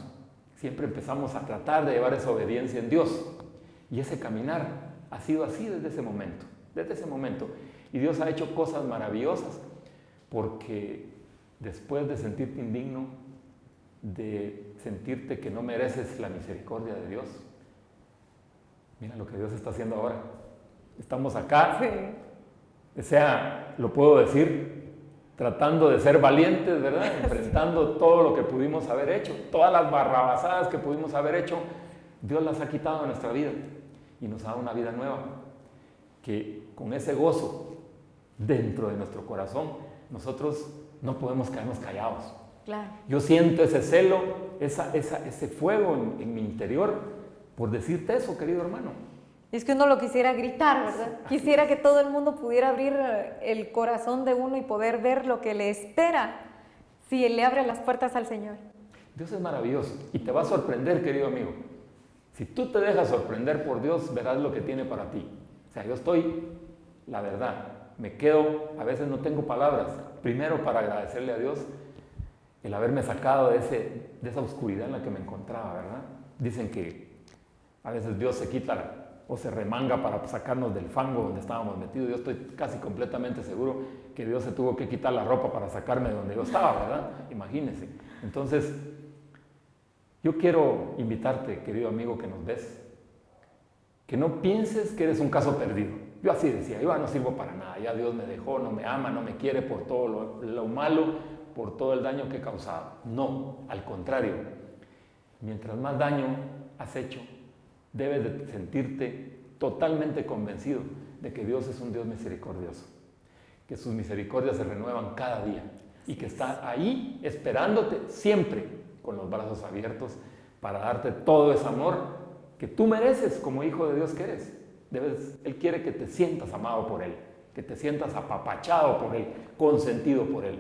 siempre empezamos a tratar de llevar esa obediencia en Dios. Y ese caminar ha sido así desde ese momento. Y Dios ha hecho cosas maravillosas porque después de sentirte indigno, de sentirte que no mereces la misericordia de Dios, mira lo que Dios está haciendo ahora. Estamos acá, o sea, lo puedo decir, tratando de ser valientes, ¿verdad? Enfrentando todo lo que pudimos haber hecho, todas las barrabasadas que pudimos haber hecho, Dios las ha quitado de nuestra vida y nos ha dado una vida nueva, que con ese gozo dentro de nuestro corazón, nosotros no podemos quedarnos callados. Claro. Yo siento ese celo, ese fuego en mi interior por decirte eso, querido hermano. Es que uno lo quisiera gritar, ¿verdad? Quisiera que todo el mundo pudiera abrir el corazón de uno y poder ver lo que le espera si él le abre las puertas al Señor. Dios es maravilloso y te va a sorprender, querido amigo. Si tú te dejas sorprender por Dios, verás lo que tiene para ti. O sea, yo estoy, la verdad, me quedo, a veces no tengo palabras, primero para agradecerle a Dios el haberme sacado de esa oscuridad en la que me encontraba, ¿verdad? Dicen que a veces Dios se quita o se remanga para sacarnos del fango donde estábamos metidos. Yo estoy casi completamente seguro que Dios se tuvo que quitar la ropa para sacarme de donde yo estaba, ¿verdad? Imagínense. Entonces, yo quiero invitarte, querido amigo que nos ves, que no pienses que eres un caso perdido. Yo así decía, yo no sirvo para nada, ya Dios me dejó, no me ama, no me quiere por todo lo malo, por todo el daño que he causado. No, al contrario, mientras más daño has hecho, debes de sentirte totalmente convencido de que Dios es un Dios misericordioso, que sus misericordias se renuevan cada día y que está ahí esperándote siempre con los brazos abiertos para darte todo ese amor que tú mereces como hijo de Dios que eres. Él quiere que te sientas amado por Él, que te sientas apapachado por Él, consentido por Él,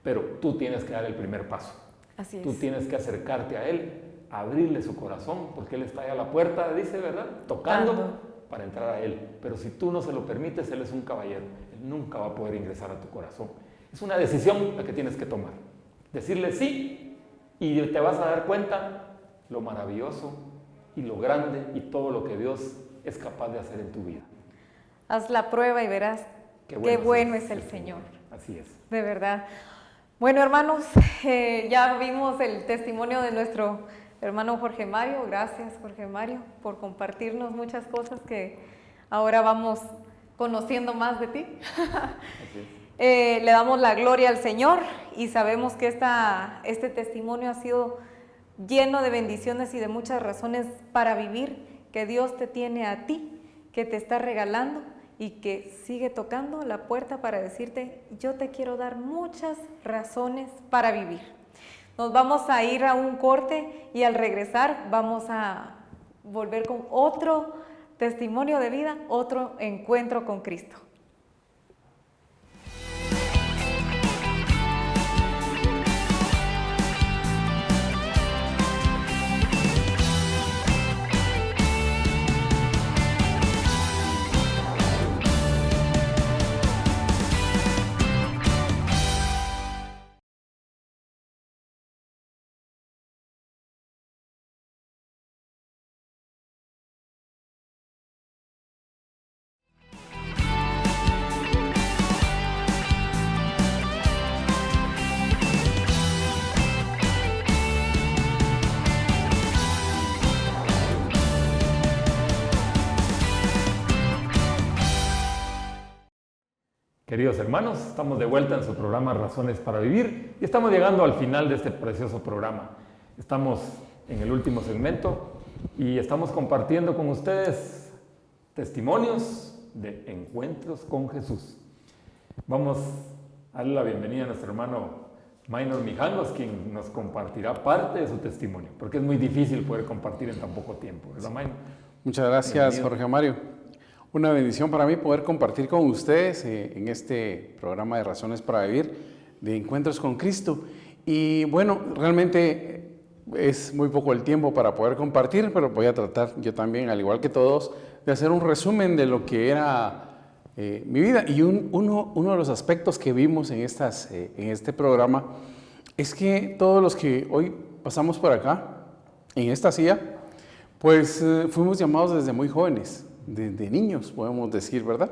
pero tú tienes que dar el primer paso. Así es. Tú tienes que acercarte a Él, abrirle su corazón, porque Él está ahí a la puerta, dice, ¿verdad? Tocando para entrar a Él. Pero si tú no se lo permites, Él es un caballero. Él nunca va a poder ingresar a tu corazón. Es una decisión la que tienes que tomar. Decirle sí y te vas a dar cuenta lo maravilloso y lo grande y todo lo que Dios es capaz de hacer en tu vida. Haz la prueba y verás qué bueno es el Señor. Así es. De verdad. Bueno, hermanos, ya vimos el testimonio de nuestro hermano Jorge Mario. Gracias, Jorge Mario, por compartirnos muchas cosas que ahora vamos conociendo más de ti. Le damos la gloria al Señor y sabemos que este testimonio ha sido lleno de bendiciones y de muchas razones para vivir, que Dios te tiene a ti, que te está regalando y que sigue tocando la puerta para decirte, yo te quiero dar muchas razones para vivir. Nos vamos a ir a un corte y al regresar vamos a volver con otro testimonio de vida, otro encuentro con Cristo. Queridos hermanos, estamos de vuelta en su programa Razones para Vivir y estamos llegando al final de este precioso programa. Estamos en el último segmento y estamos compartiendo con ustedes testimonios de encuentros con Jesús. Vamos a darle la bienvenida a nuestro hermano Minor Mijangos, quien nos compartirá parte de su testimonio, porque es muy difícil poder compartir en tan poco tiempo, ¿verdad, Minor? Muchas gracias, Jorge Mario. Una bendición para mí poder compartir con ustedes en este programa de Razones para Vivir, de Encuentros con Cristo. Y bueno, realmente es muy poco el tiempo para poder compartir, pero voy a tratar yo también, al igual que todos, de hacer un resumen de lo que era mi vida. Y uno de los aspectos que vimos en este programa es que todos los que hoy pasamos por acá, en esta silla, pues fuimos llamados desde muy jóvenes, de niños, podemos decir, ¿verdad?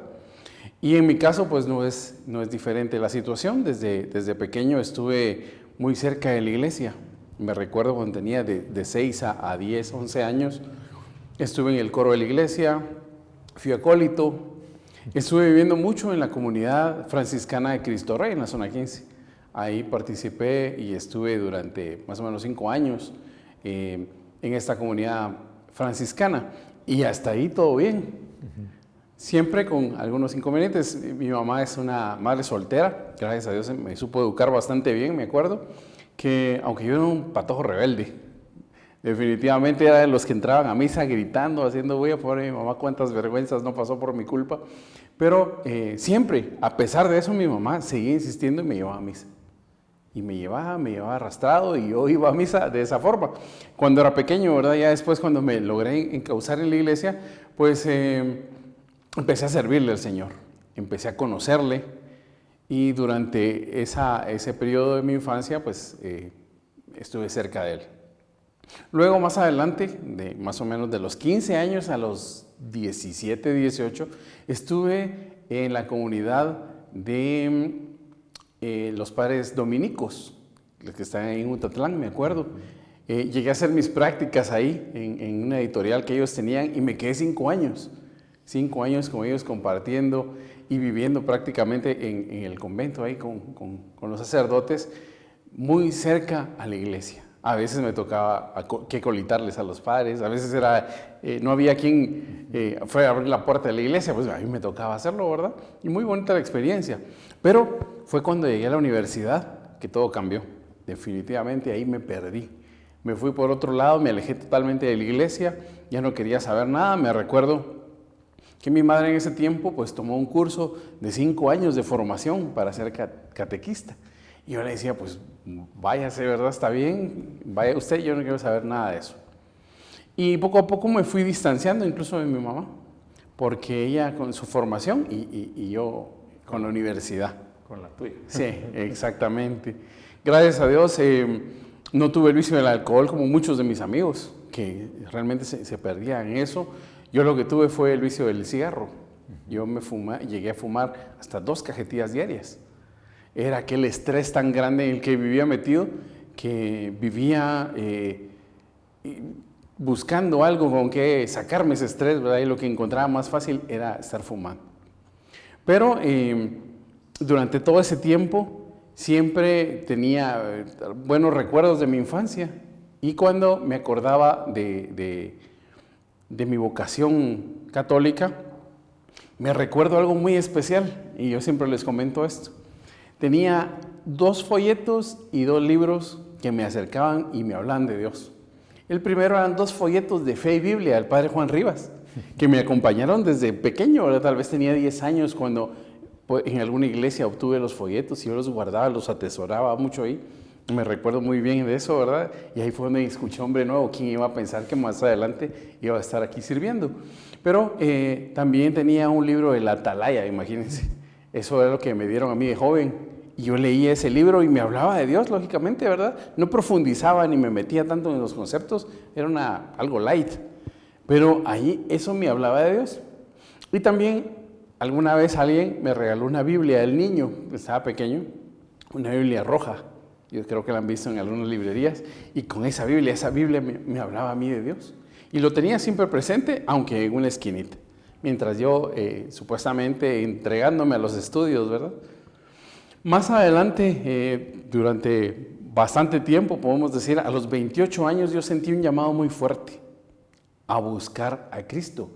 Y en mi caso, pues no es diferente la situación. Desde pequeño estuve muy cerca de la iglesia. Me recuerdo cuando tenía de 6 a 10, 11 años, estuve en el coro de la iglesia, fui acólito, estuve viviendo mucho en la comunidad franciscana de Cristo Rey, en la zona 15. Ahí participé y estuve durante más o menos 5 años en esta comunidad franciscana. Y hasta ahí todo bien. Siempre con algunos inconvenientes. Mi mamá es una madre soltera, gracias a Dios me supo educar bastante bien, me acuerdo, que aunque yo era un patojo rebelde, definitivamente era de los que entraban a misa gritando, haciendo bulla, pobre mi mamá, cuántas vergüenzas no pasó por mi culpa, pero siempre, a pesar de eso, mi mamá seguía insistiendo y me llevaba a misa. Y me llevaba arrastrado y yo iba a misa de esa forma. Cuando era pequeño, ¿verdad? Ya después cuando me logré encauzar en la iglesia, pues empecé a servirle al Señor, empecé a conocerle y durante ese periodo de mi infancia, pues estuve cerca de él. Luego, más adelante, más o menos de los 15 años a los 17, 18, estuve en la comunidad de los padres dominicos, los que están en Utatlán, me acuerdo. Llegué a hacer mis prácticas ahí, en una editorial que ellos tenían, y me quedé 5 años. 5 años con ellos compartiendo y viviendo prácticamente en el convento ahí con los sacerdotes, muy cerca a la iglesia. A veces me tocaba que colitarles a los padres, a veces no había quien fuera a abrir la puerta de la iglesia, pues a mí me tocaba hacerlo, ¿verdad? Y muy bonita la experiencia. Pero fue cuando llegué a la universidad que todo cambió. Definitivamente ahí me perdí. Me fui por otro lado, me alejé totalmente de la iglesia, ya no quería saber nada. Me recuerdo que mi madre en ese tiempo pues tomó un curso de 5 años de formación para ser catequista. Y yo le decía, pues váyase, ¿verdad? Está bien, vaya usted, yo no quiero saber nada de eso. Y poco a poco me fui distanciando incluso de mi mamá, porque ella con su formación y yo con la universidad. Con la tuya. Sí, exactamente. Gracias a Dios no tuve el vicio del alcohol como muchos de mis amigos, que realmente se perdían en eso. Yo lo que tuve fue el vicio del cigarro. Yo llegué a fumar hasta 2 cajetillas diarias. Era aquel estrés tan grande en el que vivía metido, que vivía buscando algo con que sacarme ese estrés, ¿verdad? Y lo que encontraba más fácil era estar fumando. Pero durante todo ese tiempo siempre tenía buenos recuerdos de mi infancia. Y cuando me acordaba de mi vocación católica, me recuerdo algo muy especial, y yo siempre les comento esto. Tenía 2 folletos y 2 libros que me acercaban y me hablaban de Dios. El primero eran 2 folletos de Fe y Biblia del Padre Juan Rivas, que me acompañaron desde pequeño, ¿verdad? Tal vez tenía 10 años cuando en alguna iglesia obtuve los folletos y yo los guardaba, los atesoraba mucho ahí. Me recuerdo muy bien de eso, ¿verdad? Y ahí fue donde escuché Hombre Nuevo. ¿Quién iba a pensar que más adelante iba a estar aquí sirviendo? Pero también tenía un libro de la Atalaya, imagínense. Eso era lo que me dieron a mí de joven. Y yo leía ese libro y me hablaba de Dios, lógicamente, ¿verdad? No profundizaba ni me metía tanto en los conceptos. Era algo light. Pero ahí eso me hablaba de Dios. Y también alguna vez alguien me regaló una Biblia del niño, estaba pequeño, una Biblia roja. Yo creo que la han visto en algunas librerías. Y con esa Biblia me hablaba a mí de Dios. Y lo tenía siempre presente, aunque en una esquinita. Mientras yo, supuestamente, entregándome a los estudios, ¿verdad? Más adelante, durante bastante tiempo, podemos decir, a los 28 años, yo sentí un llamado muy fuerte a buscar a Cristo.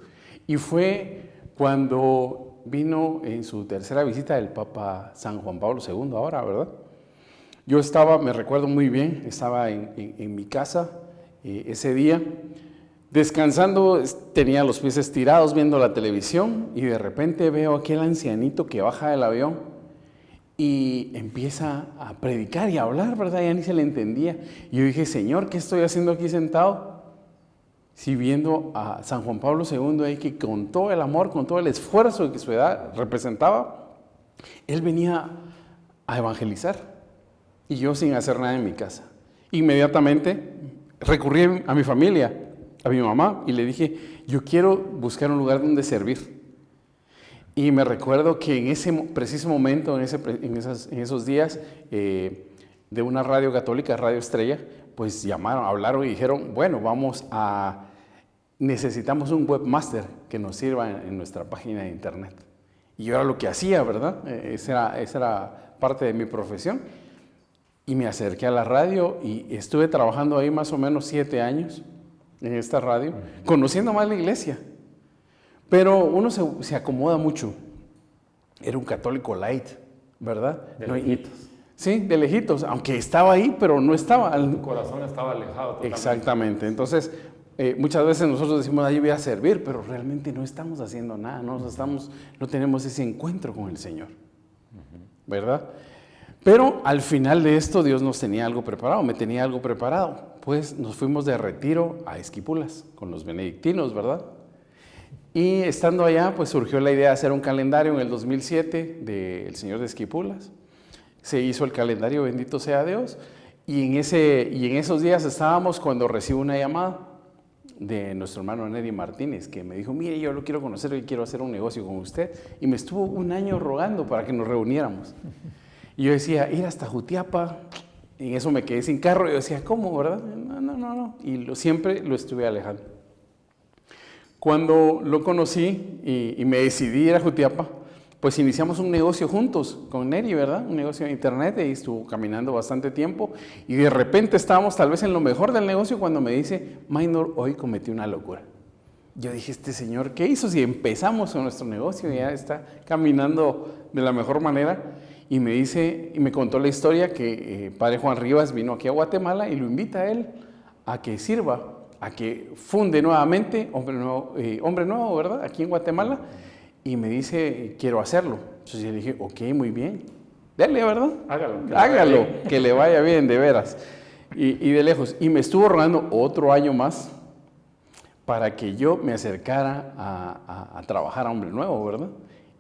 Y fue cuando vino en su tercera visita el Papa San Juan Pablo II, ahora, ¿verdad? Yo me recuerdo muy bien, estaba en mi casa ese día, descansando, tenía los pies estirados viendo la televisión y de repente veo a aquel ancianito que baja del avión y empieza a predicar y a hablar, ¿verdad? Ya ni se le entendía. Y yo dije, Señor, ¿qué estoy haciendo aquí sentado? Si viendo a San Juan Pablo II ahí que con todo el amor, con todo el esfuerzo que su edad representaba, él venía a evangelizar y yo sin hacer nada en mi casa. Inmediatamente recurrí a mi familia, a mi mamá, y le dije, yo quiero buscar un lugar donde servir. Y me recuerdo que en ese preciso momento, en esos días, de una radio católica, Radio Estrella, pues llamaron, hablaron y dijeron, bueno, necesitamos un webmaster que nos sirva en nuestra página de internet. Y yo era lo que hacía, ¿verdad? Esa era parte de mi profesión. Y me acerqué a la radio y estuve trabajando ahí más o menos 7 años en esta radio, conociendo más la iglesia. Pero uno se acomoda mucho. Era un católico light, ¿verdad? De lejitos. Sí, de lejitos, aunque estaba ahí, pero no estaba. Tu corazón estaba alejado totalmente. Exactamente. Entonces, muchas veces nosotros decimos, ahí voy a servir, pero realmente no estamos haciendo nada, no tenemos ese encuentro con el Señor, ¿verdad? Pero al final de esto Dios nos tenía algo preparado, me tenía algo preparado. Pues nos fuimos de retiro a Esquipulas con los benedictinos, ¿verdad? Y estando allá, pues surgió la idea de hacer un calendario en el 2007 del Señor de Esquipulas. Se hizo el calendario, bendito sea Dios. Y en esos días estábamos cuando recibo una llamada de nuestro hermano Neri Martínez, que me dijo, mire, yo lo quiero conocer y quiero hacer un negocio con usted. Y me estuvo un año rogando para que nos reuniéramos. Y yo decía, ir hasta Jutiapa. Y en eso me quedé sin carro. Y yo decía, ¿cómo, verdad? No. Y siempre lo estuve alejando. Cuando lo conocí y me decidí ir a Jutiapa, pues iniciamos un negocio juntos con Neri, ¿verdad? Un negocio de internet, y estuvo caminando bastante tiempo. Y de repente estábamos tal vez en lo mejor del negocio cuando me dice, Maynor, hoy cometí una locura. Yo dije, este señor, ¿qué hizo? Si empezamos con nuestro negocio y ya está caminando de la mejor manera. Y me dice, y me contó la historia que Padre Juan Rivas vino aquí a Guatemala y lo invita a él a que sirva, a que funde nuevamente Hombre Nuevo, ¿verdad? Aquí en Guatemala. Y me dice, quiero hacerlo. Entonces yo le dije, ok, muy bien. Dale, ¿verdad? Hágalo, que le vaya bien, de veras. Y de lejos. Y me estuvo rogando otro año más para que yo me acercara a trabajar a Hombre Nuevo, ¿verdad?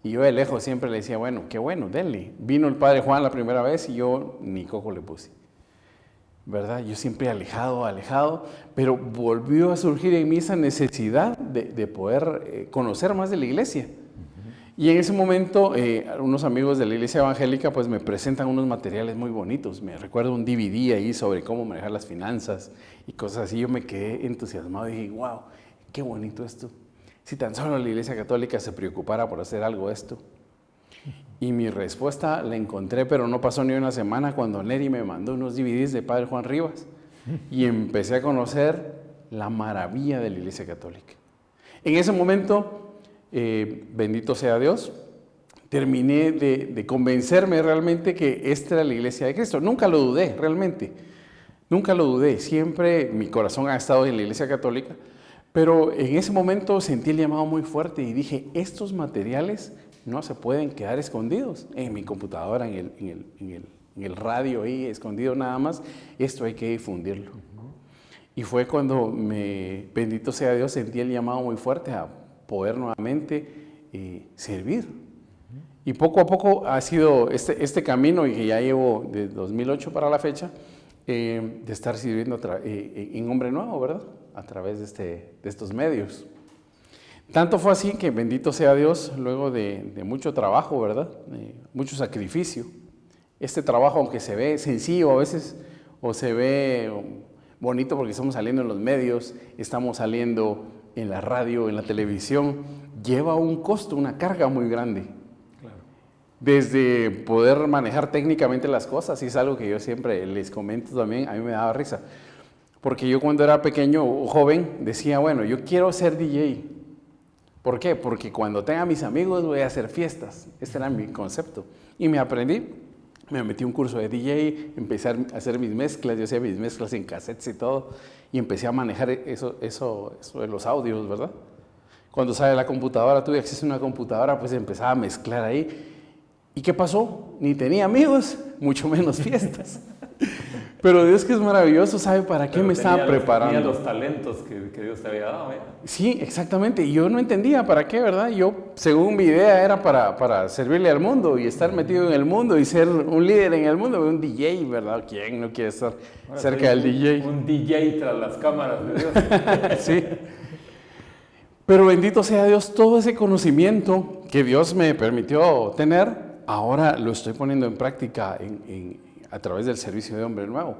Y yo de lejos siempre le decía, bueno, qué bueno, denle. Vino el Padre Juan la primera vez y yo ni coco le puse, ¿verdad? Yo siempre alejado, pero volvió a surgir en mí esa necesidad de poder conocer más de la iglesia. Y en ese momento, unos amigos de la iglesia evangélica pues me presentan unos materiales muy bonitos. Me recuerdo un DVD ahí sobre cómo manejar las finanzas y cosas así. Yo me quedé entusiasmado y dije, wow, qué bonito esto. Si tan solo la iglesia católica se preocupara por hacer algo de esto. Y mi respuesta la encontré, pero no pasó ni una semana cuando Neri me mandó unos DVDs de Padre Juan Rivas. Y empecé a conocer la maravilla de la iglesia católica. En ese momento, bendito sea Dios, terminé de convencerme realmente que esta era la iglesia de Cristo. Nunca lo dudé, realmente. Nunca lo dudé. Siempre mi corazón ha estado en la iglesia católica. Pero en ese momento sentí el llamado muy fuerte y dije, estos materiales no se pueden quedar escondidos en mi computadora, en el radio ahí, escondido nada más. Esto hay que difundirlo. Y fue cuando, bendito sea Dios, sentí el llamado muy fuerte a poder nuevamente servir. Y poco a poco ha sido este camino, y que ya llevo de 2008 para la fecha, de estar sirviendo en Hombre Nuevo, ¿verdad? A través de estos medios. Tanto fue así que, bendito sea Dios, luego de mucho trabajo, ¿verdad? Mucho sacrificio. Este trabajo, aunque se ve sencillo a veces, o se ve bonito porque estamos saliendo en los medios, estamos saliendo en la radio, en la televisión, lleva un costo, una carga muy grande. Claro. Desde poder manejar técnicamente las cosas, y es algo que yo siempre les comento también, a mí me daba risa. Porque yo cuando era pequeño o joven decía, bueno, yo quiero ser DJ. ¿Por qué? Porque cuando tenga mis amigos voy a hacer fiestas. Este era mi concepto. Y me metí a un curso de DJ, empecé a hacer mis mezclas, yo hacía mis mezclas en cassettes y todo, y empecé a manejar eso de los audios, ¿verdad? Cuando sale la computadora, tuve acceso a una computadora, pues empezaba a mezclar ahí. ¿Y qué pasó? Ni tenía amigos, mucho menos fiestas. Pero Dios, que es maravilloso, sabe para qué me estaba preparando. Tenía los talentos que Dios te había dado, ¿eh? Sí, exactamente. Y yo no entendía para qué, ¿verdad? Yo, según mi idea, era para servirle al mundo y estar metido en el mundo y ser un líder en el mundo, un DJ, ¿verdad? ¿Quién no quiere estar cerca del DJ? Un DJ tras las cámaras de Dios. Sí. Pero bendito sea Dios, todo ese conocimiento que Dios me permitió tener, ahora lo estoy poniendo en práctica a través del servicio de Hombre Nuevo.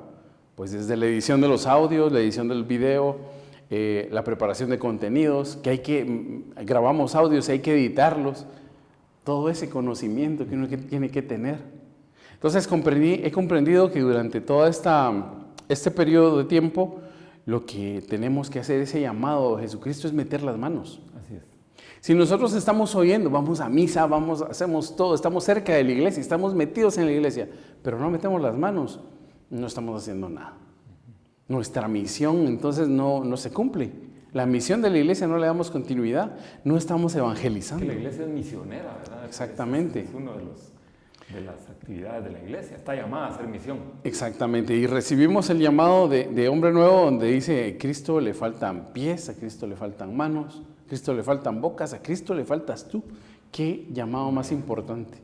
Pues desde la edición de los audios, la edición del video, la preparación de contenidos, grabamos audios y hay que editarlos, todo ese conocimiento que uno tiene que tener. Entonces he comprendido que durante todo este periodo de tiempo, lo que tenemos que hacer, ese llamado a Jesucristo, es meter las manos. Así es. Si nosotros estamos oyendo, vamos a misa, hacemos todo, estamos cerca de la iglesia, estamos metidos en la iglesia, pero no metemos las manos, no estamos haciendo nada. Nuestra misión entonces no se cumple. La misión de la iglesia no le damos continuidad, no estamos evangelizando. Que la iglesia es misionera, ¿verdad? Exactamente. Es uno de las actividades de la iglesia, está llamada a hacer misión. Exactamente, y recibimos el llamado de Hombre Nuevo, donde dice: a Cristo le faltan pies, a Cristo le faltan manos, a Cristo le faltan bocas, a Cristo le faltas tú. Qué llamado más importante.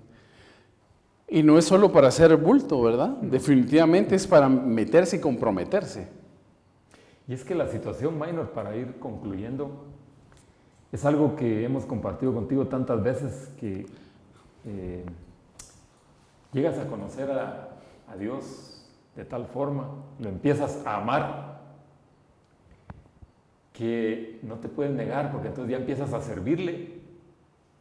Y no es solo para hacer bulto, ¿verdad? Definitivamente es para meterse y comprometerse. Y es que la situación, Minor, para ir concluyendo, es algo que hemos compartido contigo tantas veces, que llegas a conocer a Dios de tal forma, lo empiezas a amar, que no te puedes negar, porque entonces ya empiezas a servirle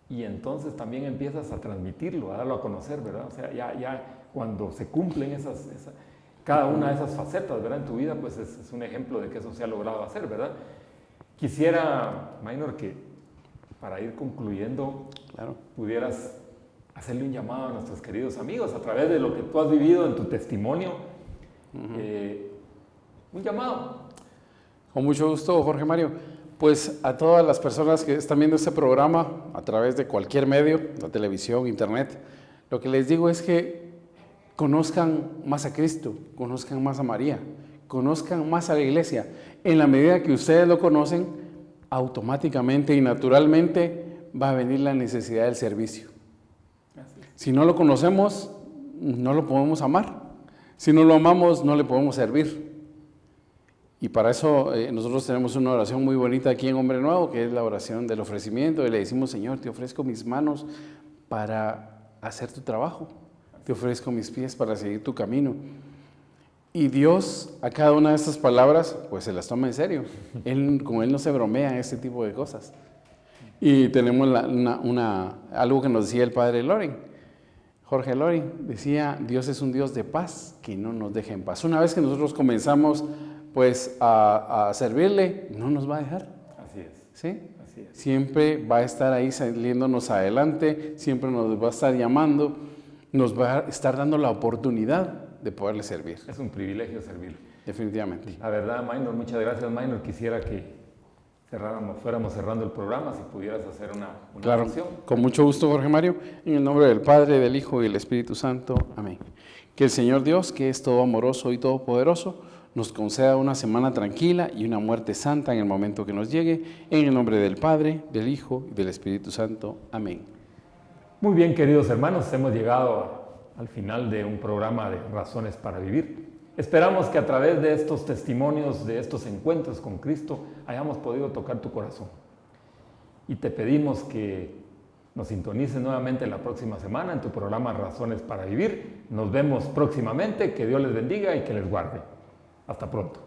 y entonces también empiezas a transmitirlo, a darlo a conocer, ¿verdad? O sea, ya cuando se cumplen cada una de esas facetas, ¿verdad? En tu vida, pues es un ejemplo de que eso se ha logrado hacer, ¿verdad? Quisiera, Minor, que para ir concluyendo, Claro. pudieras hacerle un llamado a nuestros queridos amigos a través de lo que tú has vivido en tu testimonio. Un llamado. Con mucho gusto, Jorge Mario. Pues a todas las personas que están viendo este programa a través de cualquier medio, la televisión, internet, lo que les digo es que conozcan más a Cristo, conozcan más a María, conozcan más a la iglesia. En la medida que ustedes lo conocen, automáticamente y naturalmente va a venir la necesidad del servicio. Si no lo conocemos, no lo podemos amar. Si no lo amamos, no le podemos servir. Y para eso nosotros tenemos una oración muy bonita aquí en Hombre Nuevo, que es la oración del ofrecimiento. Y le decimos: Señor, te ofrezco mis manos para hacer tu trabajo. Te ofrezco mis pies para seguir tu camino. Y Dios, a cada una de estas palabras, pues se las toma en serio. Con Él no se bromea este tipo de cosas. Y tenemos algo que nos decía el padre Loren. Jorge Loren decía: Dios es un Dios de paz que no nos deja en paz. Una vez que nosotros comenzamos pues a servirle, no nos va a dejar. Así es. ¿Sí? Así es. Siempre va a estar ahí saliéndonos adelante, siempre nos va a estar llamando, nos va a estar dando la oportunidad de poderle servir. Es un privilegio servirle. Definitivamente. La verdad, Minor, muchas gracias, Minor. Quisiera que fuéramos cerrando el programa, si pudieras hacer una Claro, oración. con mucho gusto, Jorge Mario, en el nombre del Padre, del Hijo y del Espíritu Santo. Amén. Que el Señor Dios, que es todo amoroso y todopoderoso, nos conceda una semana tranquila y una muerte santa en el momento que nos llegue, en el nombre del Padre, del Hijo y del Espíritu Santo. Amén. Muy bien, queridos hermanos, hemos llegado al final de un programa de Razones para Vivir. Esperamos que a través de estos testimonios, de estos encuentros con Cristo, hayamos podido tocar tu corazón. Y te pedimos que nos sintonices nuevamente la próxima semana en tu programa Razones para Vivir. Nos vemos próximamente, que Dios les bendiga y que les guarde. Hasta pronto.